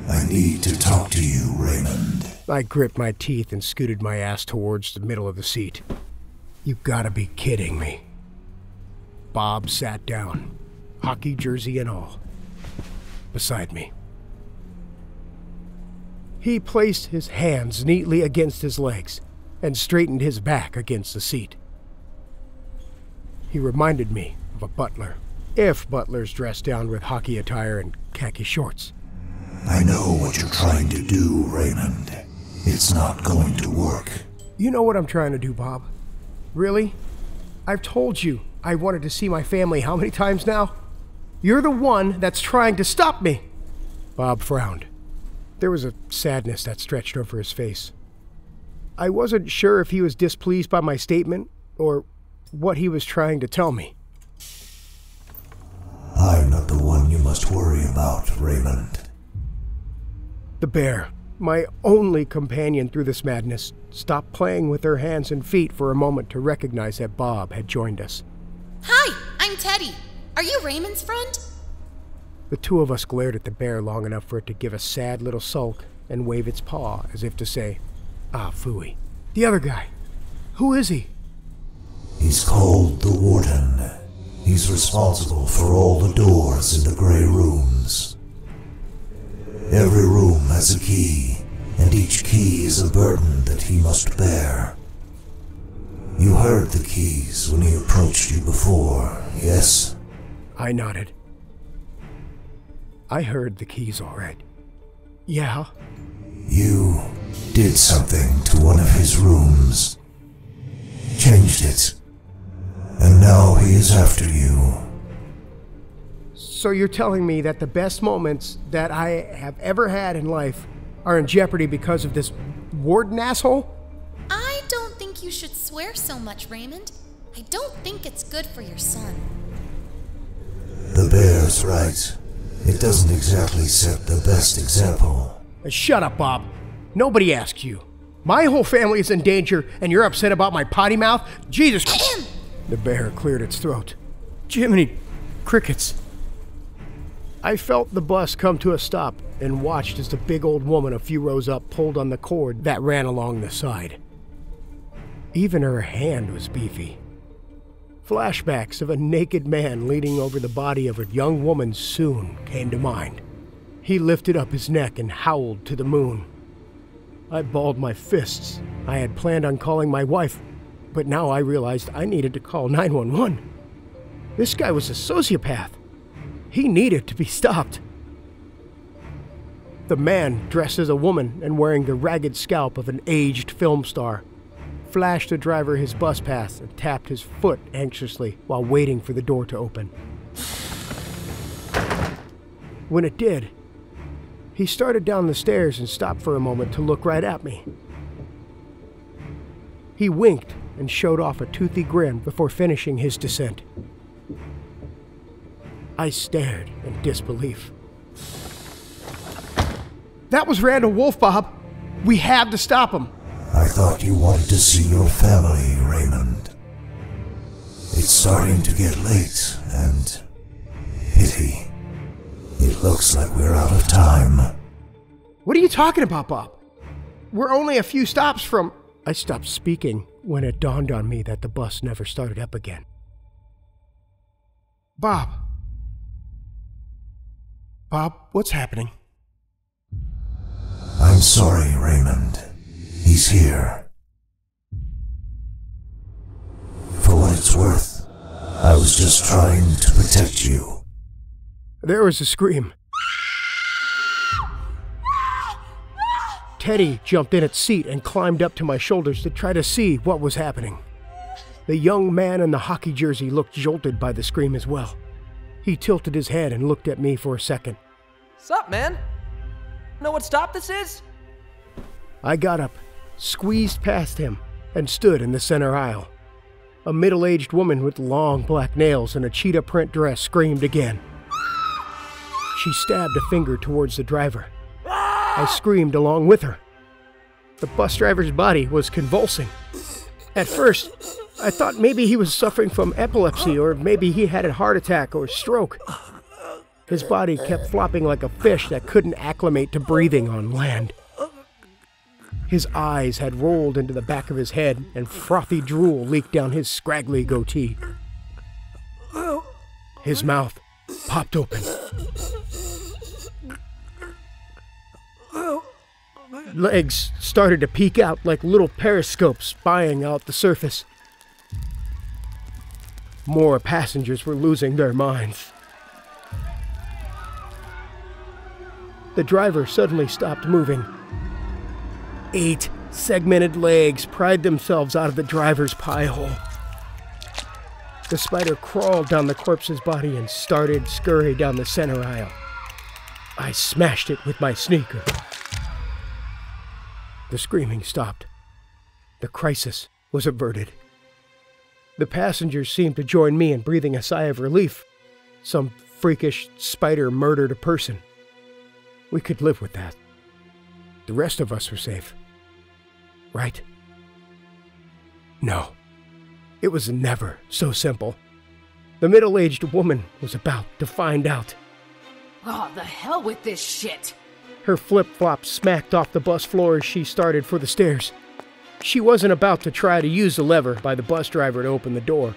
I need to talk to you, Raymond. I gripped my teeth and scooted my ass towards the middle of the seat. You gotta be kidding me. Bob sat down, hockey jersey and all, beside me. He placed his hands neatly against his legs and straightened his back against the seat. He reminded me of a butler, if butlers dressed down with hockey attire and khaki shorts. I know what you're trying to do, Raymond. It's not going to work. You know what I'm trying to do, Bob? Really? I've told you I wanted to see my family how many times now? You're the one that's trying to stop me. Bob frowned. There was a sadness that stretched over his face. I wasn't sure if he was displeased by my statement or what he was trying to tell me. I'm not the one you must worry about, Raymond. The bear, my only companion through this madness, stopped playing with her hands and feet for a moment to recognize that Bob had joined us. Hi, I'm Teddy. Are you Raymond's friend? The two of us glared at the bear long enough for it to give a sad little sulk and wave its paw as if to say, ah, phooey. The other guy, who is he? He's called the Warden. He's responsible for all the doors in the Grey Rooms. Every room has a key, and each key is a burden that he must bear. You heard the keys when he approached you before, yes? I nodded. I heard the keys all right. Yeah? You did something to one of his rooms. Changed it. And now he is after you. So you're telling me that the best moments that I have ever had in life are in jeopardy because of this Warden asshole? I don't think you should swear so much, Raymond. I don't think it's good for your son. The bear's right. It doesn't exactly set the best example. Shut up, Bob. Nobody asked you. My whole family is in danger, and you're upset about my potty mouth? Jesus The bear cleared its throat. Jiminy crickets. I felt the bus come to a stop and watched as the big old woman a few rows up pulled on the cord that ran along the side. Even her hand was beefy. Flashbacks of a naked man leaning over the body of a young woman soon came to mind. He lifted up his neck and howled to the moon. I balled my fists. I had planned on calling my wife, but now I realized I needed to call 911. This guy was a sociopath. He needed to be stopped. The man, dressed as a woman and wearing the ragged scalp of an aged film star, flashed the driver his bus pass and tapped his foot anxiously while waiting for the door to open. When it did, he started down the stairs and stopped for a moment to look right at me. He winked and showed off a toothy grin before finishing his descent. I stared in disbelief. That was Randall Wolf, Bob. We had to stop him. I thought you wanted to see your family, Raymond. It's starting to get late, and pity. It looks like we're out of time. What are you talking about, Bob? We're only a few stops from... I stopped speaking when it dawned on me that the bus never started up again. Bob, what's happening? I'm sorry, Raymond. He's here. For what it's worth, I was just trying to protect you. There was a scream. Teddy jumped in its seat and climbed up to my shoulders to try to see what was happening. The young man in the hockey jersey looked jolted by the scream as well. He tilted his head and looked at me for a second. Sup, man? Know what stop this is? I got up, squeezed past him, and stood in the center aisle. A middle-aged woman with long black nails and a cheetah print dress screamed again. She stabbed a finger towards the driver. I screamed along with her. The bus driver's body was convulsing. At first, I thought maybe he was suffering from epilepsy, or maybe he had a heart attack or stroke. His body kept flopping like a fish that couldn't acclimate to breathing on land. His eyes had rolled into the back of his head, and frothy drool leaked down his scraggly goatee. His mouth popped open. Legs started to peek out like little periscopes spying out the surface. More passengers were losing their minds. The driver suddenly stopped moving. 8 segmented legs pried themselves out of the driver's pie hole. The spider crawled down the corpse's body and started scurry down the center aisle. I smashed it with my sneaker. The screaming stopped. The crisis was averted. The passengers seemed to join me in breathing a sigh of relief. Some freakish spider murdered a person. We could live with that. The rest of us were safe. Right? No. It was never so simple. The middle-aged woman was about to find out. Oh, the hell with this shit! Her flip-flop smacked off the bus floor as she started for the stairs. She wasn't about to try to use the lever by the bus driver to open the door.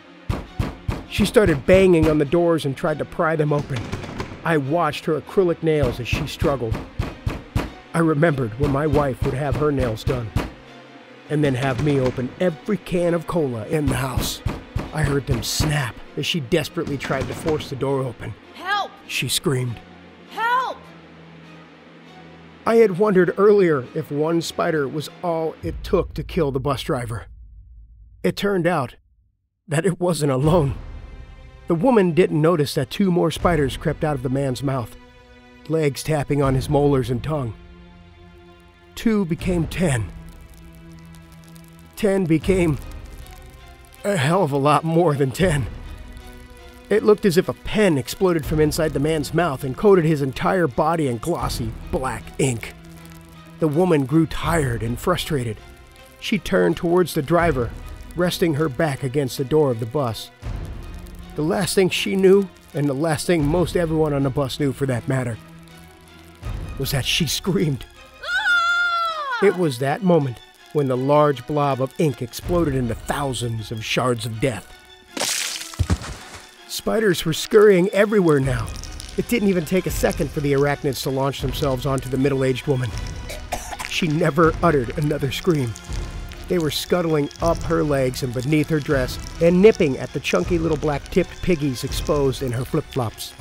She started banging on the doors and tried to pry them open. I watched her acrylic nails as she struggled. I remembered when my wife would have her nails done, and then have me open every can of cola in the house. I heard them snap as she desperately tried to force the door open. Help! She screamed. Help! I had wondered earlier if one spider was all it took to kill the bus driver. It turned out that it wasn't alone. The woman didn't notice that 2 more spiders crept out of the man's mouth, legs tapping on his molars and tongue. 2 became 10. 10 became a hell of a lot more than 10. It looked as if a pen exploded from inside the man's mouth and coated his entire body in glossy black ink. The woman grew tired and frustrated. She turned towards the driver, resting her back against the door of the bus. The last thing she knew, and the last thing most everyone on the bus knew for that matter, was that she screamed. It was that moment when the large blob of ink exploded into thousands of shards of death. Spiders were scurrying everywhere now. It didn't even take a second for the arachnids to launch themselves onto the middle-aged woman. She never uttered another scream. They were scuttling up her legs and beneath her dress and nipping at the chunky little black-tipped piggies exposed in her flip-flops.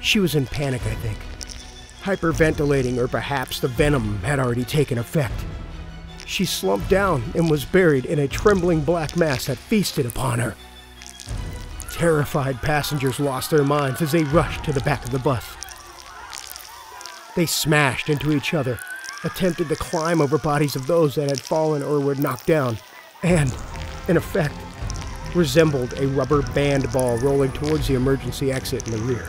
She was in panic, I think. Hyperventilating, or perhaps the venom had already taken effect. She slumped down and was buried in a trembling black mass that feasted upon her. Terrified passengers lost their minds as they rushed to the back of the bus. They smashed into each other, attempted to climb over bodies of those that had fallen or were knocked down, and, in effect, resembled a rubber band ball rolling towards the emergency exit in the rear.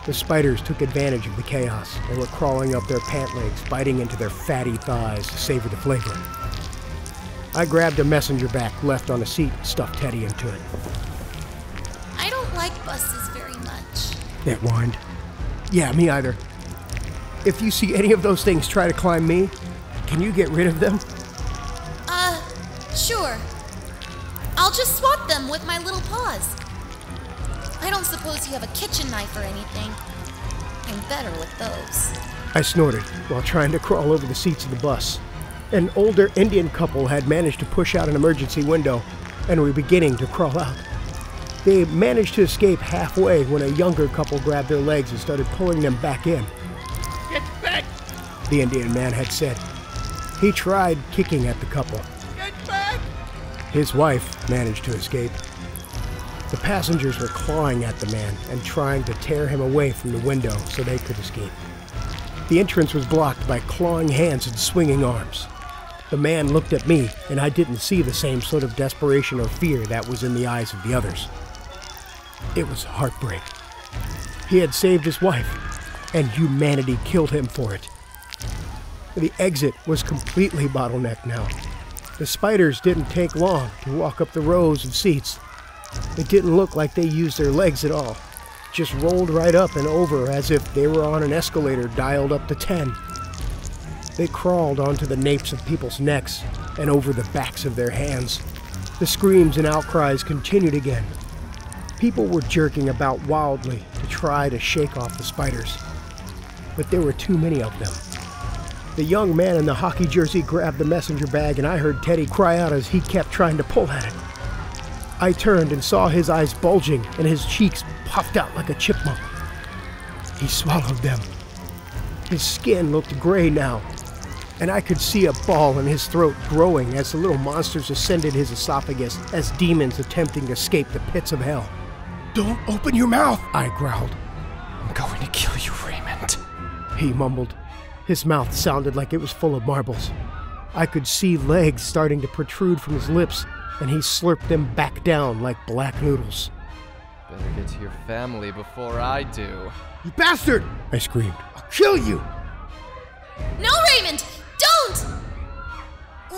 The spiders took advantage of the chaos and were crawling up their pant legs, biting into their fatty thighs to savor the flavor. I grabbed a messenger bag left on a seat and stuffed Teddy into it. I don't like buses very much. It whined. Yeah, me either. If you see any of those things try to climb me, can you get rid of them? Sure. I'll just swat them with my little paws. I don't suppose you have a kitchen knife or anything. I'm better with those. I snorted while trying to crawl over the seats of the bus. An older Indian couple had managed to push out an emergency window and were beginning to crawl out. They managed to escape halfway when a younger couple grabbed their legs and started pulling them back in. Get back! The Indian man had said. He tried kicking at the couple. Get back! His wife managed to escape. The passengers were clawing at the man and trying to tear him away from the window so they could escape. The entrance was blocked by clawing hands and swinging arms. The man looked at me, and I didn't see the same sort of desperation or fear that was in the eyes of the others. It was heartbreak. He had saved his wife, and humanity killed him for it. The exit was completely bottlenecked now. The spiders didn't take long to walk up the rows of seats. It didn't look like they used their legs at all. Just rolled right up and over as if they were on an escalator dialed up to 10. They crawled onto the napes of people's necks and over the backs of their hands. The screams and outcries continued again. People were jerking about wildly to try to shake off the spiders. But there were too many of them. The young man in the hockey jersey grabbed the messenger bag, and I heard Teddy cry out as he kept trying to pull at it. I turned and saw his eyes bulging and his cheeks puffed out like a chipmunk. He swallowed them. His skin looked gray now, and I could see a ball in his throat growing as the little monsters ascended his esophagus as demons attempting to escape the pits of hell. "Don't open your mouth," I growled. "I'm going to kill you, Raymond," he mumbled. His mouth sounded like it was full of marbles. I could see legs starting to protrude from his lips, and he slurped them back down like black noodles. "Better get to your family before I do." "You bastard!" I screamed. "I'll kill you!" No, Raymond! Don't!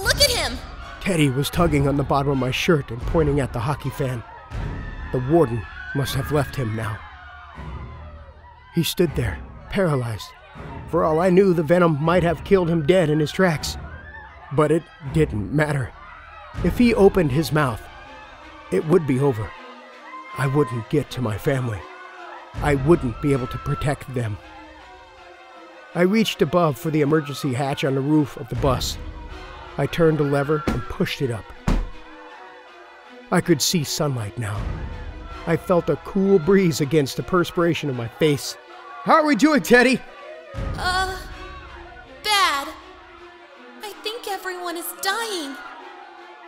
Look at him! Teddy was tugging on the bottom of my shirt and pointing at the hockey fan. The warden must have left him now. He stood there, paralyzed. For all I knew, the venom might have killed him dead in his tracks. But it didn't matter. If he opened his mouth, it would be over. I wouldn't get to my family. I wouldn't be able to protect them. I reached above for the emergency hatch on the roof of the bus. I turned a lever and pushed it up. I could see sunlight now. I felt a cool breeze against the perspiration of my face. "How are we doing, Teddy?" Bad. I think everyone is dying.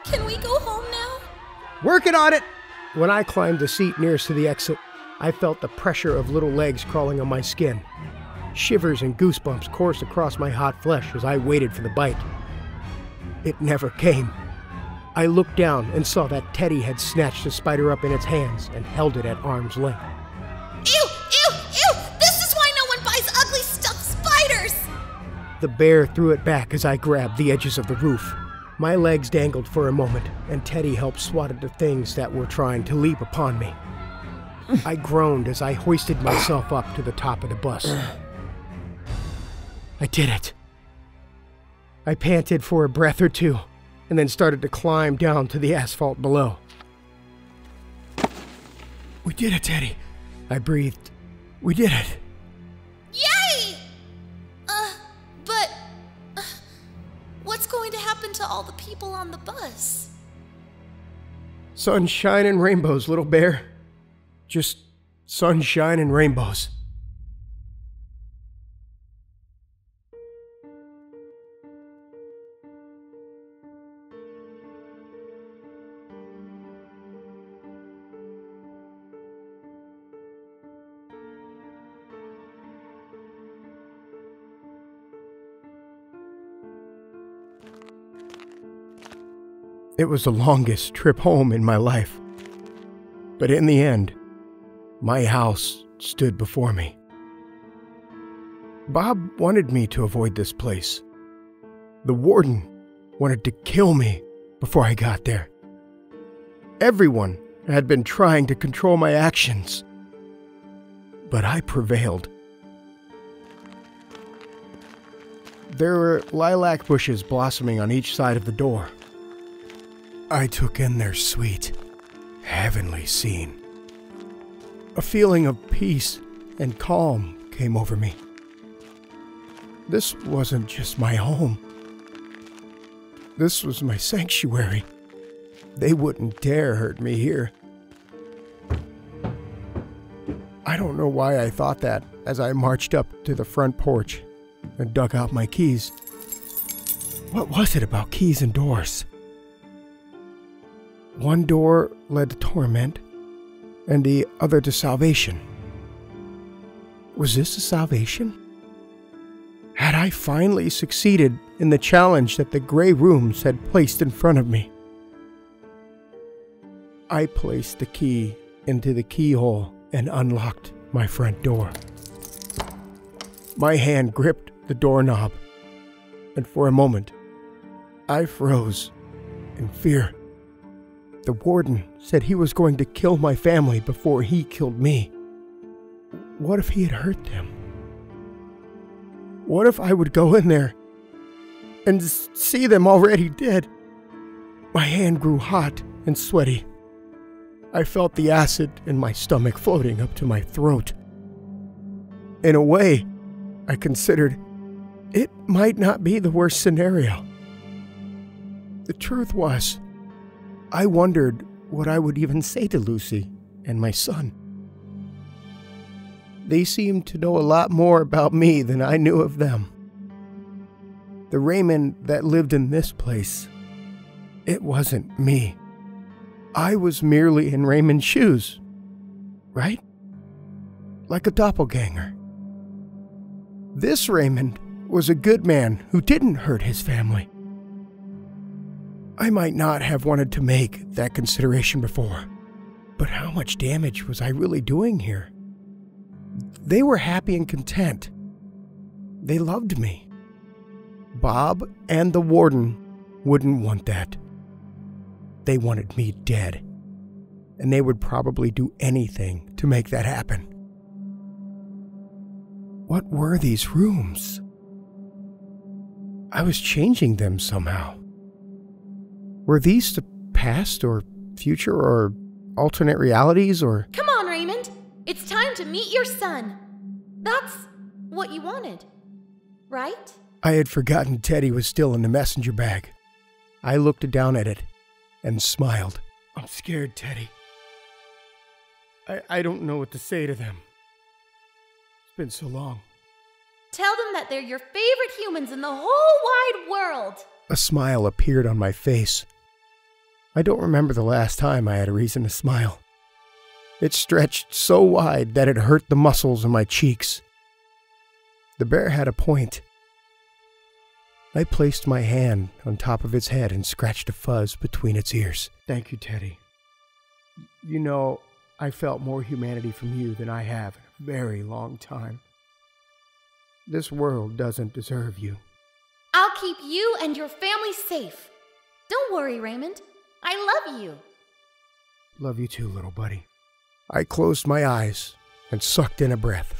Can we go home now? "Working on it!" When I climbed the seat nearest to the exit, I felt the pressure of little legs crawling on my skin. Shivers and goosebumps coursed across my hot flesh as I waited for the bite. It never came. I looked down and saw that Teddy had snatched the spider up in its hands and held it at arm's length. Ew! Ew! Ew! This is why no one buys ugly stuffed spiders! The bear threw it back as I grabbed the edges of the roof. My legs dangled for a moment, and Teddy helped swat at the things that were trying to leap upon me. I groaned as I hoisted myself up to the top of the bus. I did it. I panted for a breath or two, and then started to climb down to the asphalt below. We did it, Teddy. I breathed. We did it. Yay! But what's going to happen to all the people on the bus? Sunshine and rainbows, little bear. Just sunshine and rainbows. It was the longest trip home in my life. But in the end, my house stood before me. Bob wanted me to avoid this place. The warden wanted to kill me before I got there. Everyone had been trying to control my actions, but I prevailed. There were lilac bushes blossoming on each side of the door. I took in their sweet, heavenly scene. A feeling of peace and calm came over me. This wasn't just my home. This was my sanctuary. They wouldn't dare hurt me here. I don't know why I thought that as I marched up to the front porch and dug out my keys. What was it about keys and doors? One door led to torment, and the other to salvation. Was this a salvation? Had I finally succeeded in the challenge that the gray rooms had placed in front of me? I placed the key into the keyhole and unlocked my front door. My hand gripped the doorknob, and for a moment, I froze in fear. The warden said he was going to kill my family before he killed me. What if he had hurt them? What if I would go in there and see them already dead? My hand grew hot and sweaty. I felt the acid in my stomach floating up to my throat. In a way, I considered it might not be the worst scenario. The truth was, I wondered what I would even say to Lucy and my son. They seemed to know a lot more about me than I knew of them. The Raymond that lived in this place, it wasn't me. I was merely in Raymond's shoes, right? Like a doppelganger. This Raymond was a good man who didn't hurt his family. I might not have wanted to make that consideration before, but how much damage was I really doing here? They were happy and content. They loved me. Bob and the warden wouldn't want that. They wanted me dead, and they would probably do anything to make that happen. What were these rooms? I was changing them somehow. Were these the past or future or alternate realities or... Come on, Raymond! It's time to meet your son. That's what you wanted, right? I had forgotten Teddy was still in the messenger bag. I looked down at it and smiled. I'm scared, Teddy. I don't know what to say to them. It's been so long. Tell them that they're your favorite humans in the whole wide world. A smile appeared on my face. I don't remember the last time I had a reason to smile. It stretched so wide that it hurt the muscles in my cheeks. The bear had a point. I placed my hand on top of its head and scratched a fuzz between its ears. Thank you, Teddy. You know, I felt more humanity from you than I have in a very long time. This world doesn't deserve you. I'll keep you and your family safe. Don't worry, Raymond. I love you. Love you too, little buddy. I closed my eyes and sucked in a breath.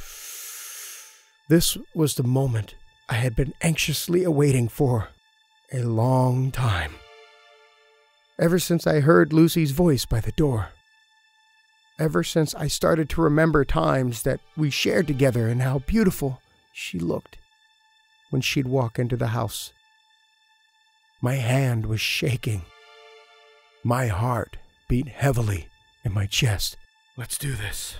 This was the moment I had been anxiously awaiting for a long time. Ever since I heard Lucy's voice by the door. Ever since I started to remember times that we shared together and how beautiful she looked when she'd walk into the house. My hand was shaking. My heart beat heavily in my chest. Let's do this.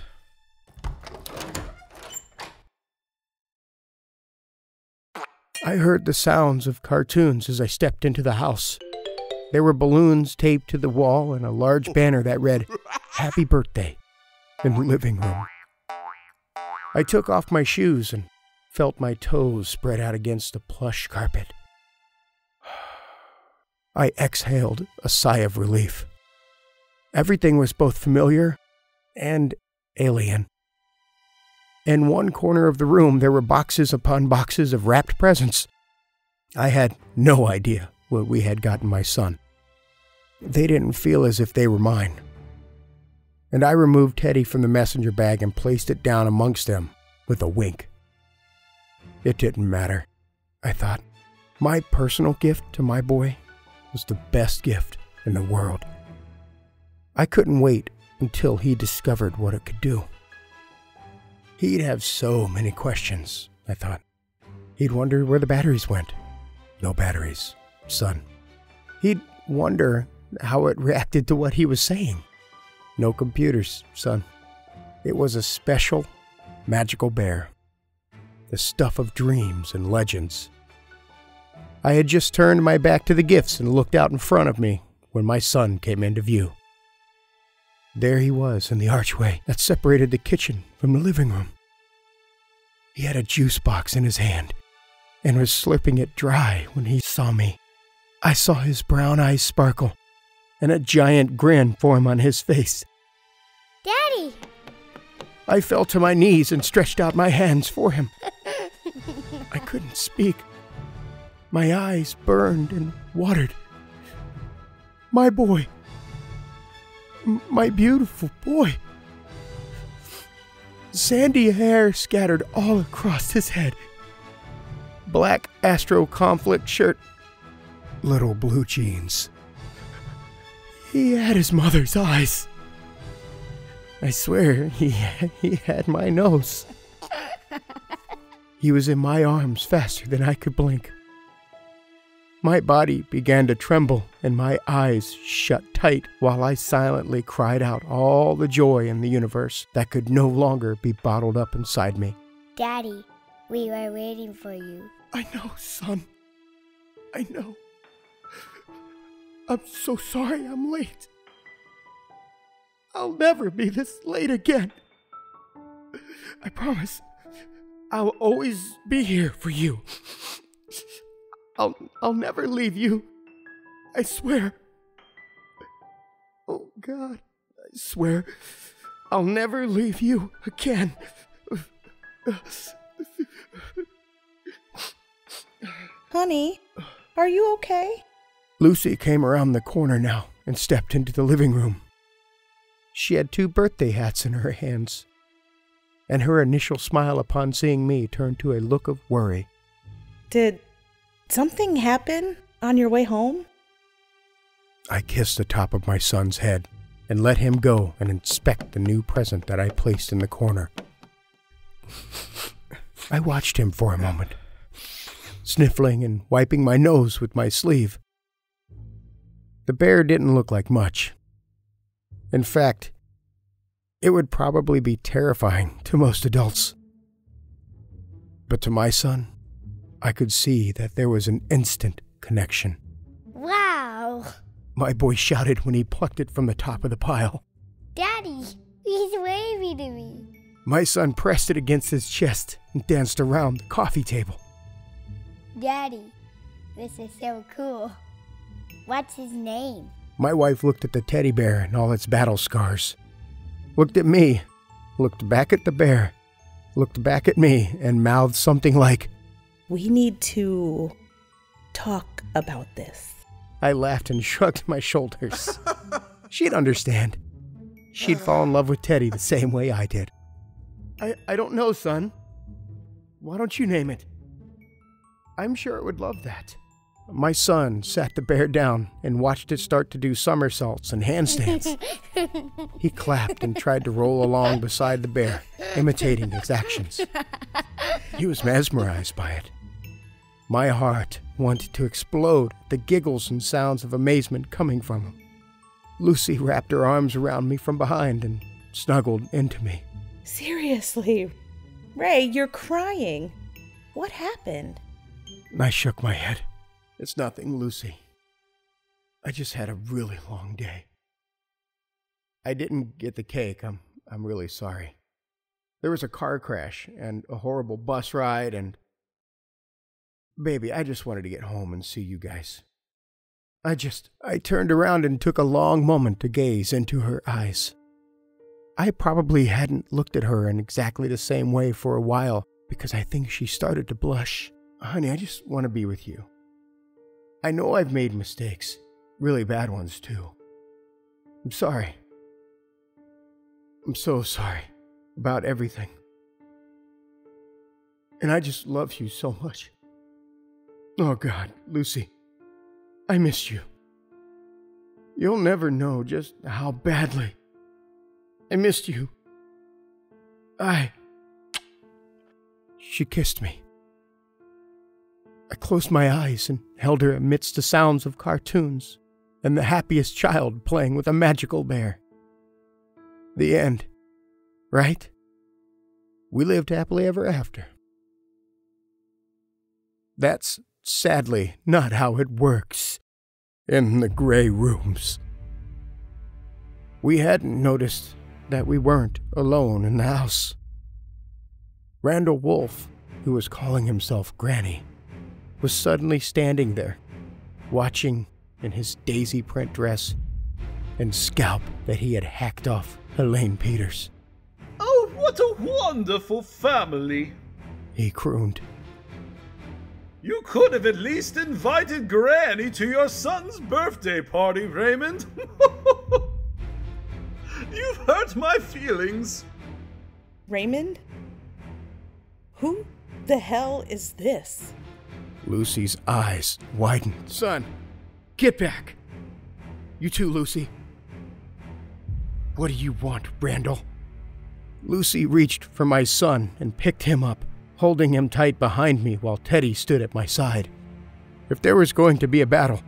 I heard the sounds of cartoons as I stepped into the house. There were balloons taped to the wall and a large banner that read, "Happy Birthday," in the living room. I took off my shoes and felt my toes spread out against the plush carpet. I exhaled a sigh of relief. Everything was both familiar and alien. In one corner of the room, there were boxes upon boxes of wrapped presents. I had no idea what we had gotten my son. They didn't feel as if they were mine. And I removed Teddy from the messenger bag and placed it down amongst them with a wink. It didn't matter, I thought. My personal gift to my boy was the best gift in the world. I couldn't wait until he discovered what it could do. He'd have so many questions, I thought. He'd wonder where the batteries went. No batteries, son. He'd wonder how it reacted to what he was saying. No computers, son. It was a special, magical bear. The stuff of dreams and legends. I had just turned my back to the gifts and looked out in front of me when my son came into view. There he was in the archway that separated the kitchen from the living room. He had a juice box in his hand and was slurping it dry when he saw me. I saw his brown eyes sparkle and a giant grin form on his face. Daddy! I fell to my knees and stretched out my hands for him. I couldn't speak. My eyes burned and watered. My boy. My beautiful boy. Sandy hair scattered all across his head. Black Astro conflict shirt. Little blue jeans. He had his mother's eyes. I swear, he had my nose. He was in my arms faster than I could blink. My body began to tremble and my eyes shut tight while I silently cried out all the joy in the universe that could no longer be bottled up inside me. Daddy, we were waiting for you. I know, son. I know. I'm so sorry I'm late. I'll never be this late again. I promise. I'll always be here for you. I'll never leave you. I swear. Oh, God. I swear. I'll never leave you again. Honey, are you okay? Lucy came around the corner now and stepped into the living room. She had 2 birthday hats in her hands, and her initial smile upon seeing me turned to a look of worry. Did something happen on your way home? I kissed the top of my son's head and let him go and inspect the new present that I placed in the corner. I watched him for a moment, sniffling and wiping my nose with my sleeve. The bear didn't look like much. In fact, it would probably be terrifying to most adults. But to my son, I could see that there was an instant connection. Wow! My boy shouted when he plucked it from the top of the pile. Daddy, he's waving to me. My son pressed it against his chest and danced around the coffee table. Daddy, this is so cool. What's his name? My wife looked at the teddy bear and all its battle scars, looked at me, looked back at the bear, looked back at me, and mouthed something like, "We need to talk about this." I laughed and shrugged my shoulders. She'd understand. she'd fall in love with Teddy the same way I did. I don't know, son. Why don't you name it? I'm sure it would love that. My son sat the bear down and watched it start to do somersaults and handstands. He clapped and tried to roll along beside the bear, imitating its actions. He was mesmerized by it. My heart wanted to explode at the giggles and sounds of amazement coming from him. Lucy wrapped her arms around me from behind and snuggled into me. Seriously, Ray, you're crying. What happened? I shook my head. It's nothing, Lucy. I just had a really long day. I didn't get the cake. I'm really sorry. There was a car crash and a horrible bus ride and... Baby, I just wanted to get home and see you guys. I turned around and took a long moment to gaze into her eyes. I probably hadn't looked at her in exactly the same way for a while because I think she started to blush. Honey, I just want to be with you. I know I've made mistakes, really bad ones too. I'm sorry. I'm so sorry about everything. And I just love you so much. Oh God, Lucy, I miss you. You'll never know just how badly I missed you. She kissed me. I closed my eyes and held her amidst the sounds of cartoons and the happiest child playing with a magical bear. The end, right? We lived happily ever after. That's sadly not how it works in the gray rooms. We hadn't noticed that we weren't alone in the house. Randall Wolf, who was calling himself Granny, was suddenly standing there, watching in his daisy print dress and scalp that he had hacked off Elaine Peters. Oh, what a wonderful family, he crooned. You could have at least invited Granny to your son's birthday party, Raymond. You've hurt my feelings. Raymond? Who the hell is this? Lucy's eyes widened. Son, get back. You too, Lucy. What do you want, Randall? Lucy reached for my son and picked him up, holding him tight behind me while Teddy stood at my side. If there was going to be a battle,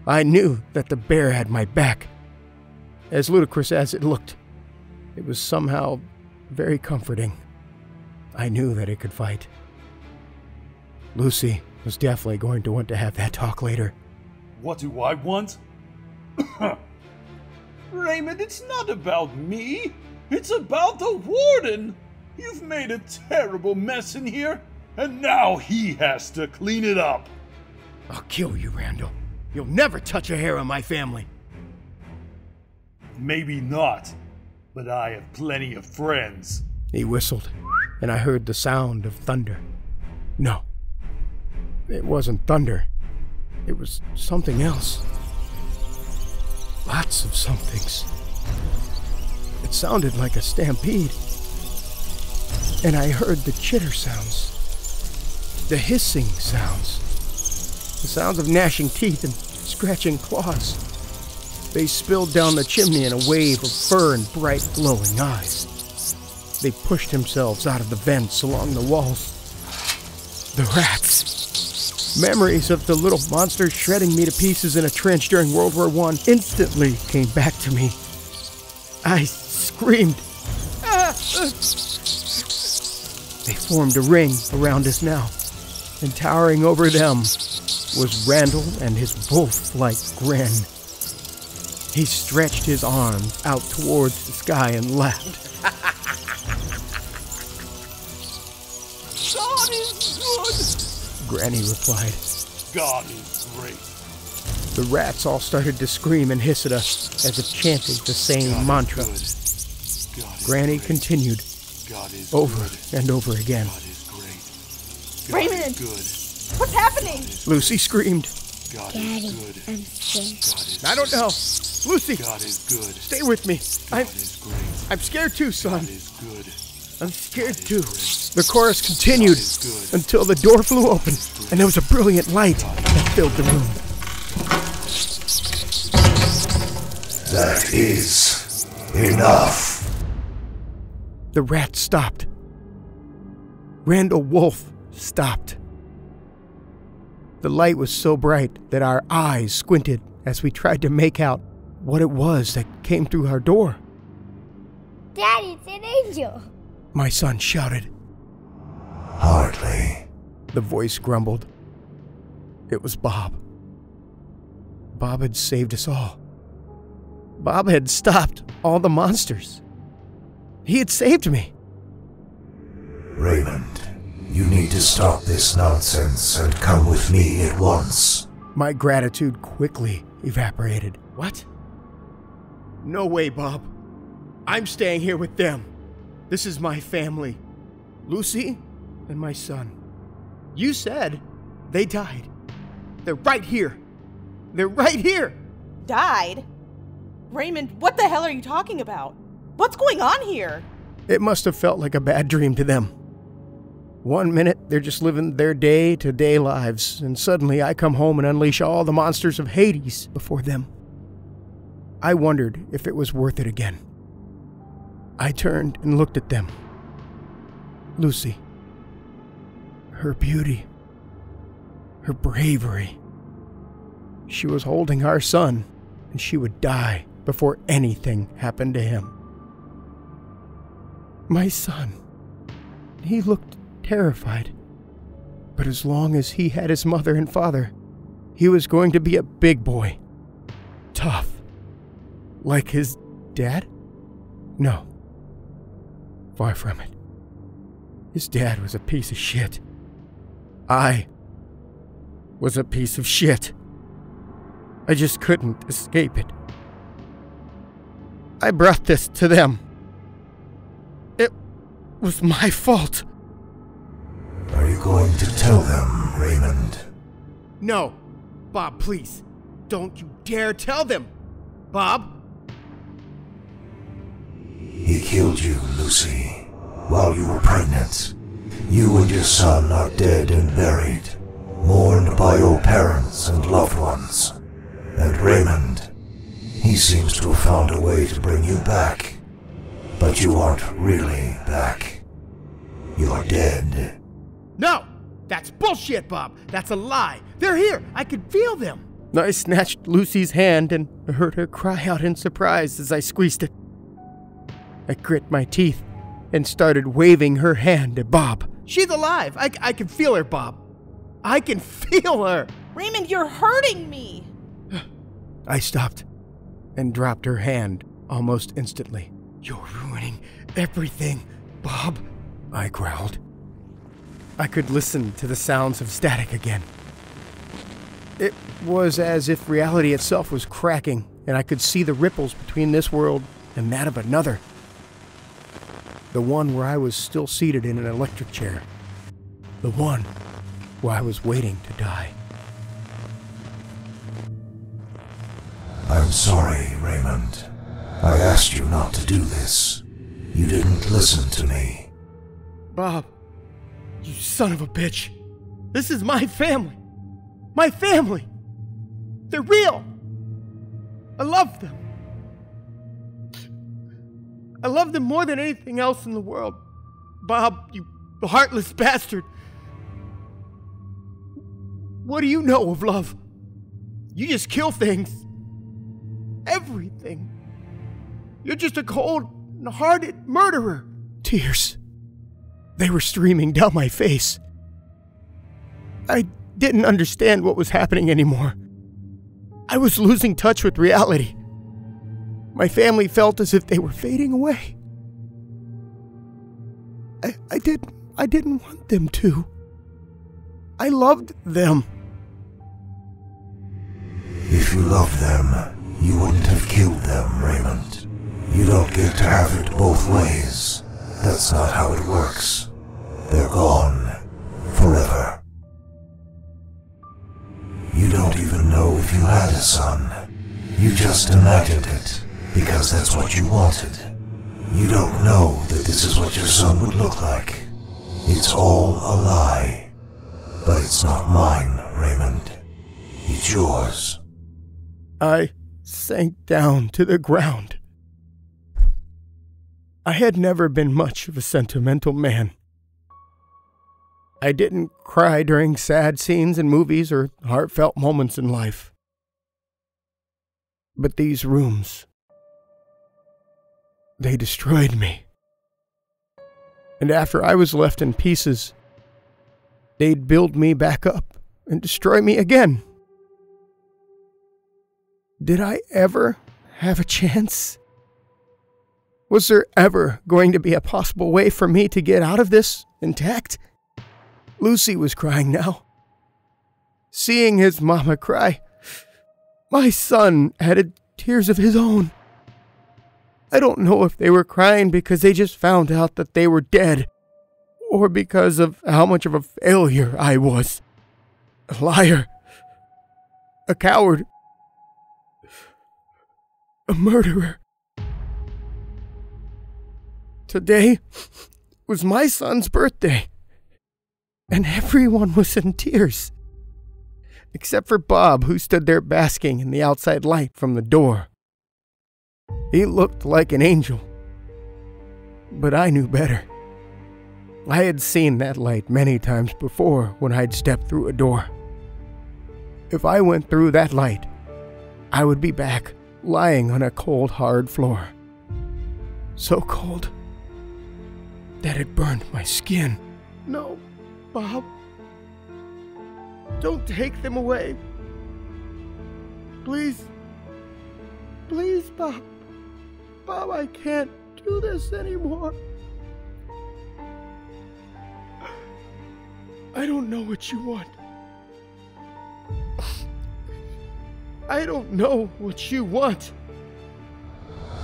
I knew that the bear had my back. As ludicrous as it looked, it was somehow very comforting. I knew that it could fight. Lucy was definitely going to want to have that talk later. What do I want? Raymond, it's not about me. It's about the Warden. You've made a terrible mess in here, and now he has to clean it up. I'll kill you, Randall. You'll never touch a hair on my family. Maybe not, but I have plenty of friends. He whistled, and I heard the sound of thunder. No, it wasn't thunder. It was something else. Lots of somethings. It sounded like a stampede. And I heard the chitter sounds, the hissing sounds, the sounds of gnashing teeth and scratching claws. They spilled down the chimney in a wave of fur and bright glowing eyes. They pushed themselves out of the vents along the walls. The rats. Memories of the little monsters shredding me to pieces in a trench during World War I instantly came back to me. I screamed. They formed a ring around us now, and towering over them was Randall and his wolf-like grin. He stretched his arms out towards the sky and laughed. God is good, Granny replied. God is great. The rats all started to scream and hiss at us as if chanting the same mantra. Granny continued over and over again. Raymond! What's happening? Lucy screamed. Daddy, I'm scared. I don't know. Lucy! God is good. Stay with me. God is great. I'm scared too, son. God is good. I'm scared too. The chorus continued until the door flew open and there was a brilliant light that filled the room. That is enough. The rat stopped. Randall Wolf stopped. The light was so bright that our eyes squinted as we tried to make out what it was that came through our door. Daddy, it's an angel. My son shouted. Hardly. The voice grumbled. It was Bob. Bob had saved us all. Bob had stopped all the monsters. He had saved me. Raymond, you need to stop this nonsense and come with me at once. My gratitude quickly evaporated. What? No way, Bob. I'm staying here with them. This is my family. Lucy and my son. You said they died. They're right here. They're right here. Died? Raymond, what the hell are you talking about? What's going on here? It must have felt like a bad dream to them. 1 minute, they're just living their day-to-day lives, and suddenly I come home and unleash all the monsters of Hades before them. I wondered if it was worth it again. I turned and looked at them. Lucy. Her beauty. Her bravery. She was holding our son, and she would die before anything happened to him. My son. He looked terrified. But as long as he had his mother and father, he was going to be a big boy. Tough. Like his dad? No. Far from it. His dad was a piece of shit. I was a piece of shit. I just couldn't escape it. I brought this to them. It was my fault. Are you going to tell them, Raymond? No. Bob, please. Don't you dare tell them. Bob? He killed you, Lucy, while you were pregnant. You and your son are dead and buried, mourned by your parents and loved ones. And Raymond, he seems to have found a way to bring you back. But you aren't really back. You're dead. No! That's bullshit, Bob! That's a lie! They're here! I could feel them! I snatched Lucy's hand and heard her cry out in surprise as I squeezed it. I grit my teeth and started waving her hand at Bob. She's alive! I can feel her, Bob! I can feel her! Raymond, you're hurting me! I stopped and dropped her hand almost instantly. You're ruining everything, Bob, I growled. I could listen to the sounds of static again. It was as if reality itself was cracking, and I could see the ripples between this world and that of another. The one where I was still seated in an electric chair. The one where I was waiting to die. I'm sorry, Raymond. I asked you not to do this. You didn't listen to me. Bob, you son of a bitch. This is my family. My family. They're real. I love them. I love them more than anything else in the world. Bob, you heartless bastard. What do you know of love? You just kill things. Everything. You're just a cold-hearted murderer. Tears. They were streaming down my face. I didn't understand what was happening anymore. I was losing touch with reality. My family felt as if they were fading away. I didn't want them to. I loved them. If you loved them, you wouldn't have killed them, Raymond. You don't get to have it both ways. That's not how it works. They're gone. Forever. You don't even you had a son. You just imagined it, because that's what you wanted. You don't know that this is what your son would look like. It's all a lie. But it's not mine, Raymond. It's yours. I sank down to the ground. I had never been much of a sentimental man. I didn't cry during sad scenes in movies or heartfelt moments in life. But these rooms, they destroyed me. And after I was left in pieces, they'd build me back up and destroy me again. Did I ever have a chance? Was there ever going to be a possible way for me to get out of this intact? Lucy was crying now. Seeing his mama cry, my son added tears of his own. I don't know if they were crying because they just found out that they were dead, or because of how much of a failure I was. A liar. A coward. A murderer. Today was my son's birthday, and everyone was in tears, except for Bob, who stood there basking in the outside light from the door. He looked like an angel, but I knew better. I had seen that light many times before when I'd stepped through a door. If I went through that light, I would be back, lying on a cold, hard floor. So cold that it burned my skin. No, Bob. Don't take them away. Please. Please, Bob. Bob, I can't do this anymore. I don't know what you want. I don't know what you want.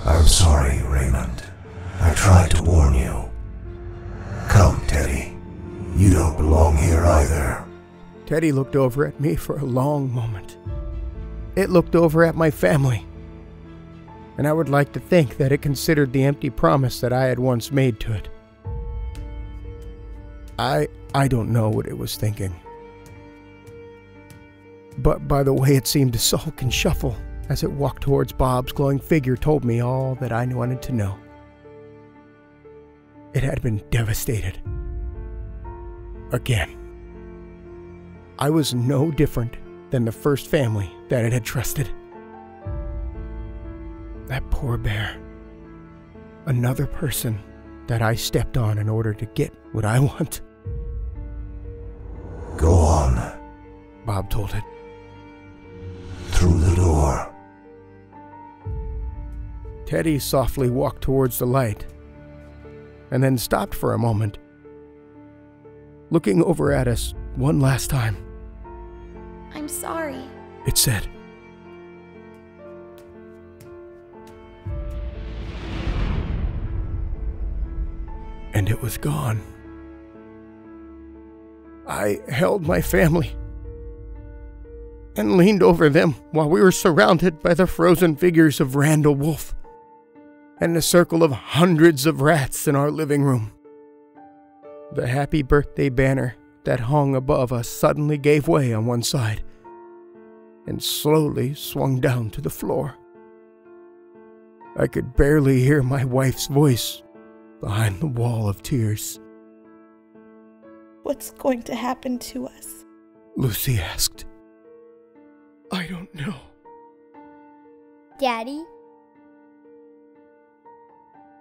I'm sorry, Raymond. I tried to warn you. Come, Teddy. You don't belong here either. Teddy looked over at me for a long moment. It looked over at my family. And I would like to think that it considered the empty promise that I had once made to it. I don't know what it was thinking. But by the way it seemed to sulk and shuffle as it walked towards Bob's glowing figure told me all that I wanted to know. It had been devastated. Again. I was no different than the first family that it had trusted. That poor bear. Another person that I stepped on in order to get what I want. Go on, Bob told it. Through the door. Teddy softly walked towards the light, and then stopped for a moment, looking over at us one last time. I'm sorry, it said. And it was gone. I held my family and leaned over them while we were surrounded by the frozen figures of Randall Wolf and a circle of hundreds of rats in our living room. The happy birthday banner that hung above us suddenly gave way on one side and slowly swung down to the floor. I could barely hear my wife's voice behind the wall of tears. What's going to happen to us? Lucy asked. I don't know. Daddy?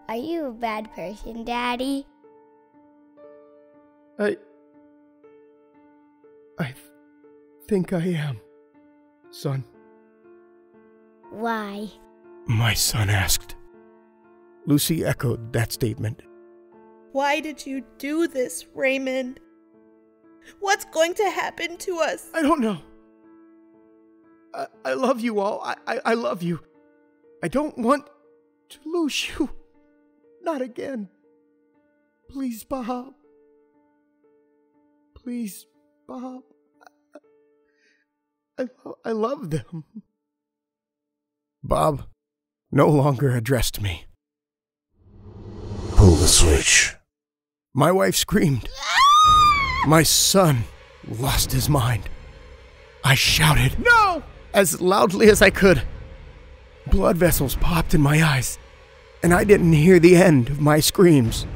Are you a bad person, Daddy? I think I am, son. Why? My son asked. Lucy echoed that statement. Why did you do this, Raymond? What's going to happen to us? I don't know. I love you all. I love you. I don't want to lose you. Not again. Please, Bob. Please, Bob. I love them. Bob no longer addressed me. Pull the switch. My wife screamed. My son lost his mind. I shouted, "No!" as loudly as I could. Blood vessels popped in my eyes, and I didn't hear the end of my screams.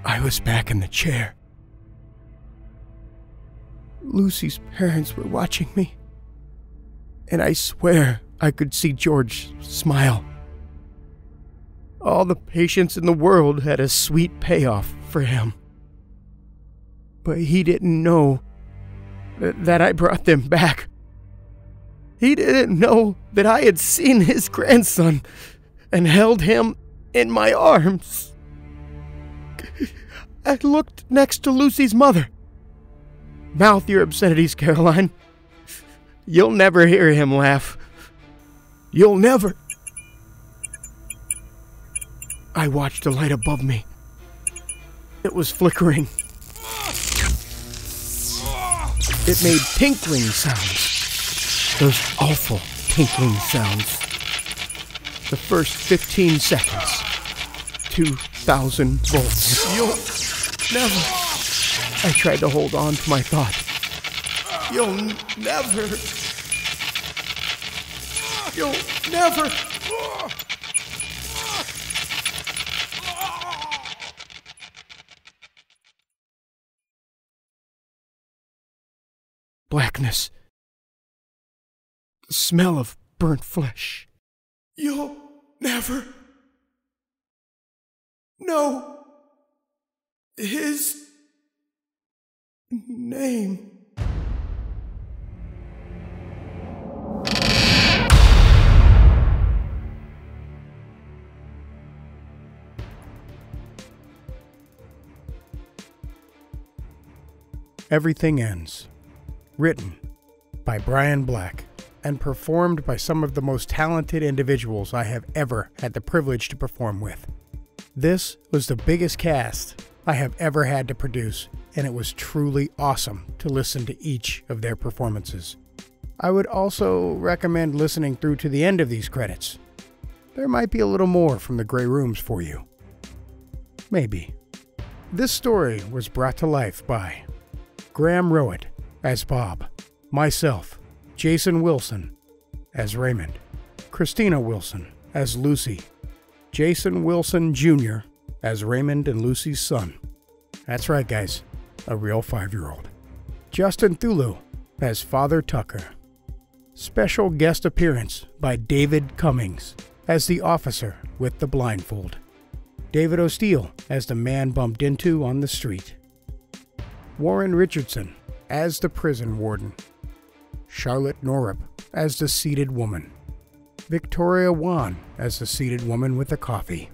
I was back in the chair. Lucy's parents were watching me, and I swear I could see George smile. All the patience in the world had a sweet payoff for him. But he didn't know that I brought them back. He didn't know that I had seen his grandson and held him in my arms. I looked next to Lucy's mother. Mouth your obscenities, Caroline. You'll never hear him laugh. You'll never. I watched the light above me. It was flickering. It made tinkling sounds. Those awful tinkling sounds. The first 15 seconds. 2,000 volts. You'll never. I tried to hold on to my thought. You'll never. You'll never. Blackness. The smell of burnt flesh. You'll never know his name. Everything Ends. Written by Brian Black and performed by some of the most talented individuals I have ever had the privilege to perform with. This was the biggest cast I have ever had to produce, and it was truly awesome to listen to each of their performances. I would also recommend listening through to the end of these credits. There might be a little more from the Grey Rooms for you. Maybe. This story was brought to life by Graham Rowat as Bob, myself, Jason Wilson as Raymond, Christina Wilson as Lucy, Jason Wilson Jr. as Raymond and Lucy's son. That's right, guys, a real 5-year-old. Justin Thulu as Father Tucker. Special guest appearance by David Cummings as the officer with the blindfold. David O'Steele as the man bumped into on the street. Warren Richardson as the prison warden. Charlotte Norup as the seated woman. Victoria Wan as the seated woman with the coffee.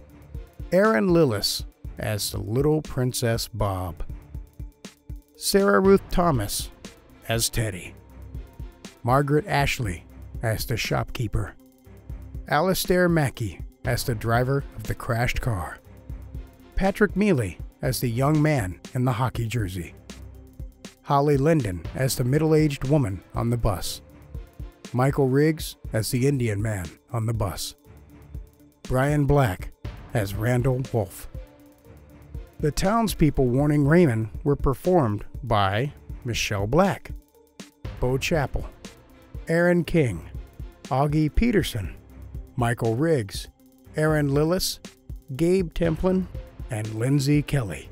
Aaron Lillis as the little Princess Bob. Sarah Ruth Thomas as Teddy. Margaret Ashley as the shopkeeper. Alistair Mackey as the driver of the crashed car. Patrick Mealy as the young man in the hockey jersey. Holly Linden as the middle-aged woman on the bus. Michael Riggs as the Indian man on the bus. Brian Black as Randall Wolf. The townspeople warning Raymond were performed by Michelle Black, Bo Chappell, Aaron King, Augie Peterson, Michael Riggs, Aaron Lillis, Gabe Templin, and Lindsay Kelly.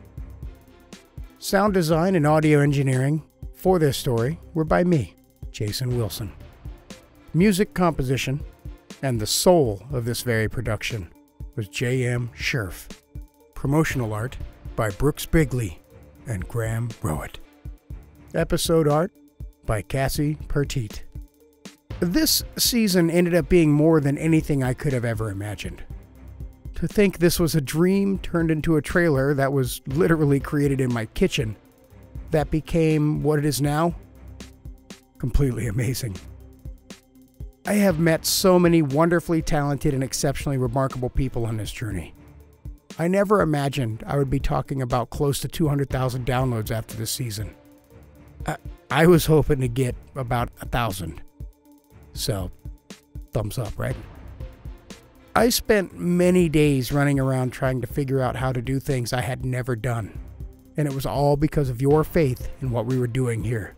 Sound design and audio engineering for this story were by me, Jason Wilson. Music composition and the soul of this very production was J.M. Scherf. Promotional art by Brooks Bigley and Graham Rowat. Episode art by Cassie Pertit. This season ended up being more than anything I could have ever imagined. To think this was a dream turned into a trailer that was literally created in my kitchen, that became what it is now, completely amazing. I have met so many wonderfully talented and exceptionally remarkable people on this journey. I never imagined I would be talking about close to 200,000 downloads after this season. I was hoping to get about 1,000. So, thumbs up, right? I spent many days running around trying to figure out how to do things I had never done. And it was all because of your faith in what we were doing here.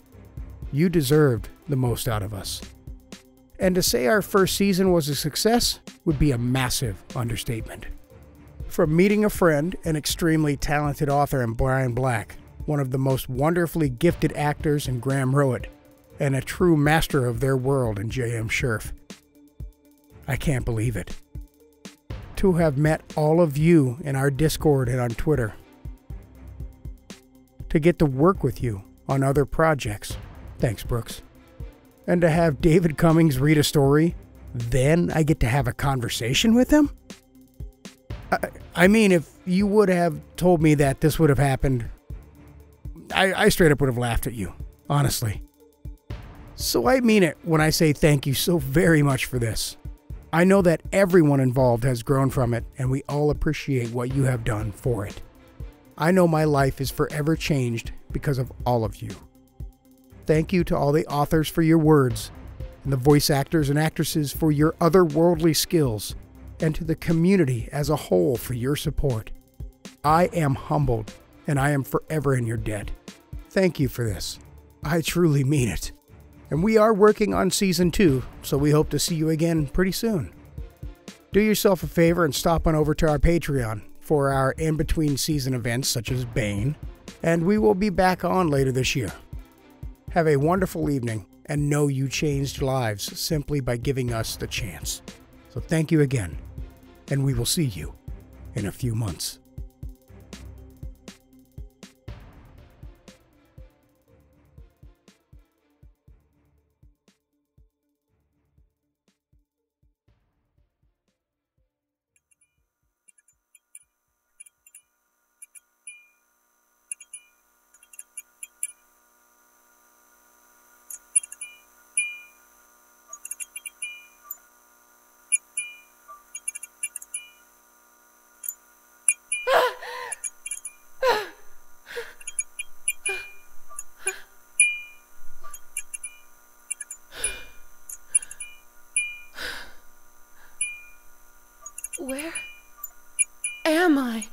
You deserved the most out of us. And to say our first season was a success would be a massive understatement. From meeting a friend, an extremely talented author in Brian Black, one of the most wonderfully gifted actors in Graham Rowat, and a true master of their world in J.M. Scherf. I can't believe it. To have met all of you in our Discord and on Twitter. To get to work with you on other projects. Thanks, Brooks. And to have David Cummings read a story, then I get to have a conversation with him? I mean, if you would have told me that this would have happened, I straight up would have laughed at you, honestly. So I mean it when I say thank you so very much for this. I know that everyone involved has grown from it, and we all appreciate what you have done for it. I know my life is forever changed because of all of you. Thank you to all the authors for your words, and the voice actors and actresses for your otherworldly skills, and to the community as a whole for your support. I am humbled, and I am forever in your debt. Thank you for this. I truly mean it. And we are working on Season 2, so we hope to see you again pretty soon. Do yourself a favor and stop on over to our Patreon for our in-between season events such as Bane, and we will be back on later this year. Have a wonderful evening, and know you changed lives simply by giving us the chance. So thank you again, and we will see you in a few months. Where am I?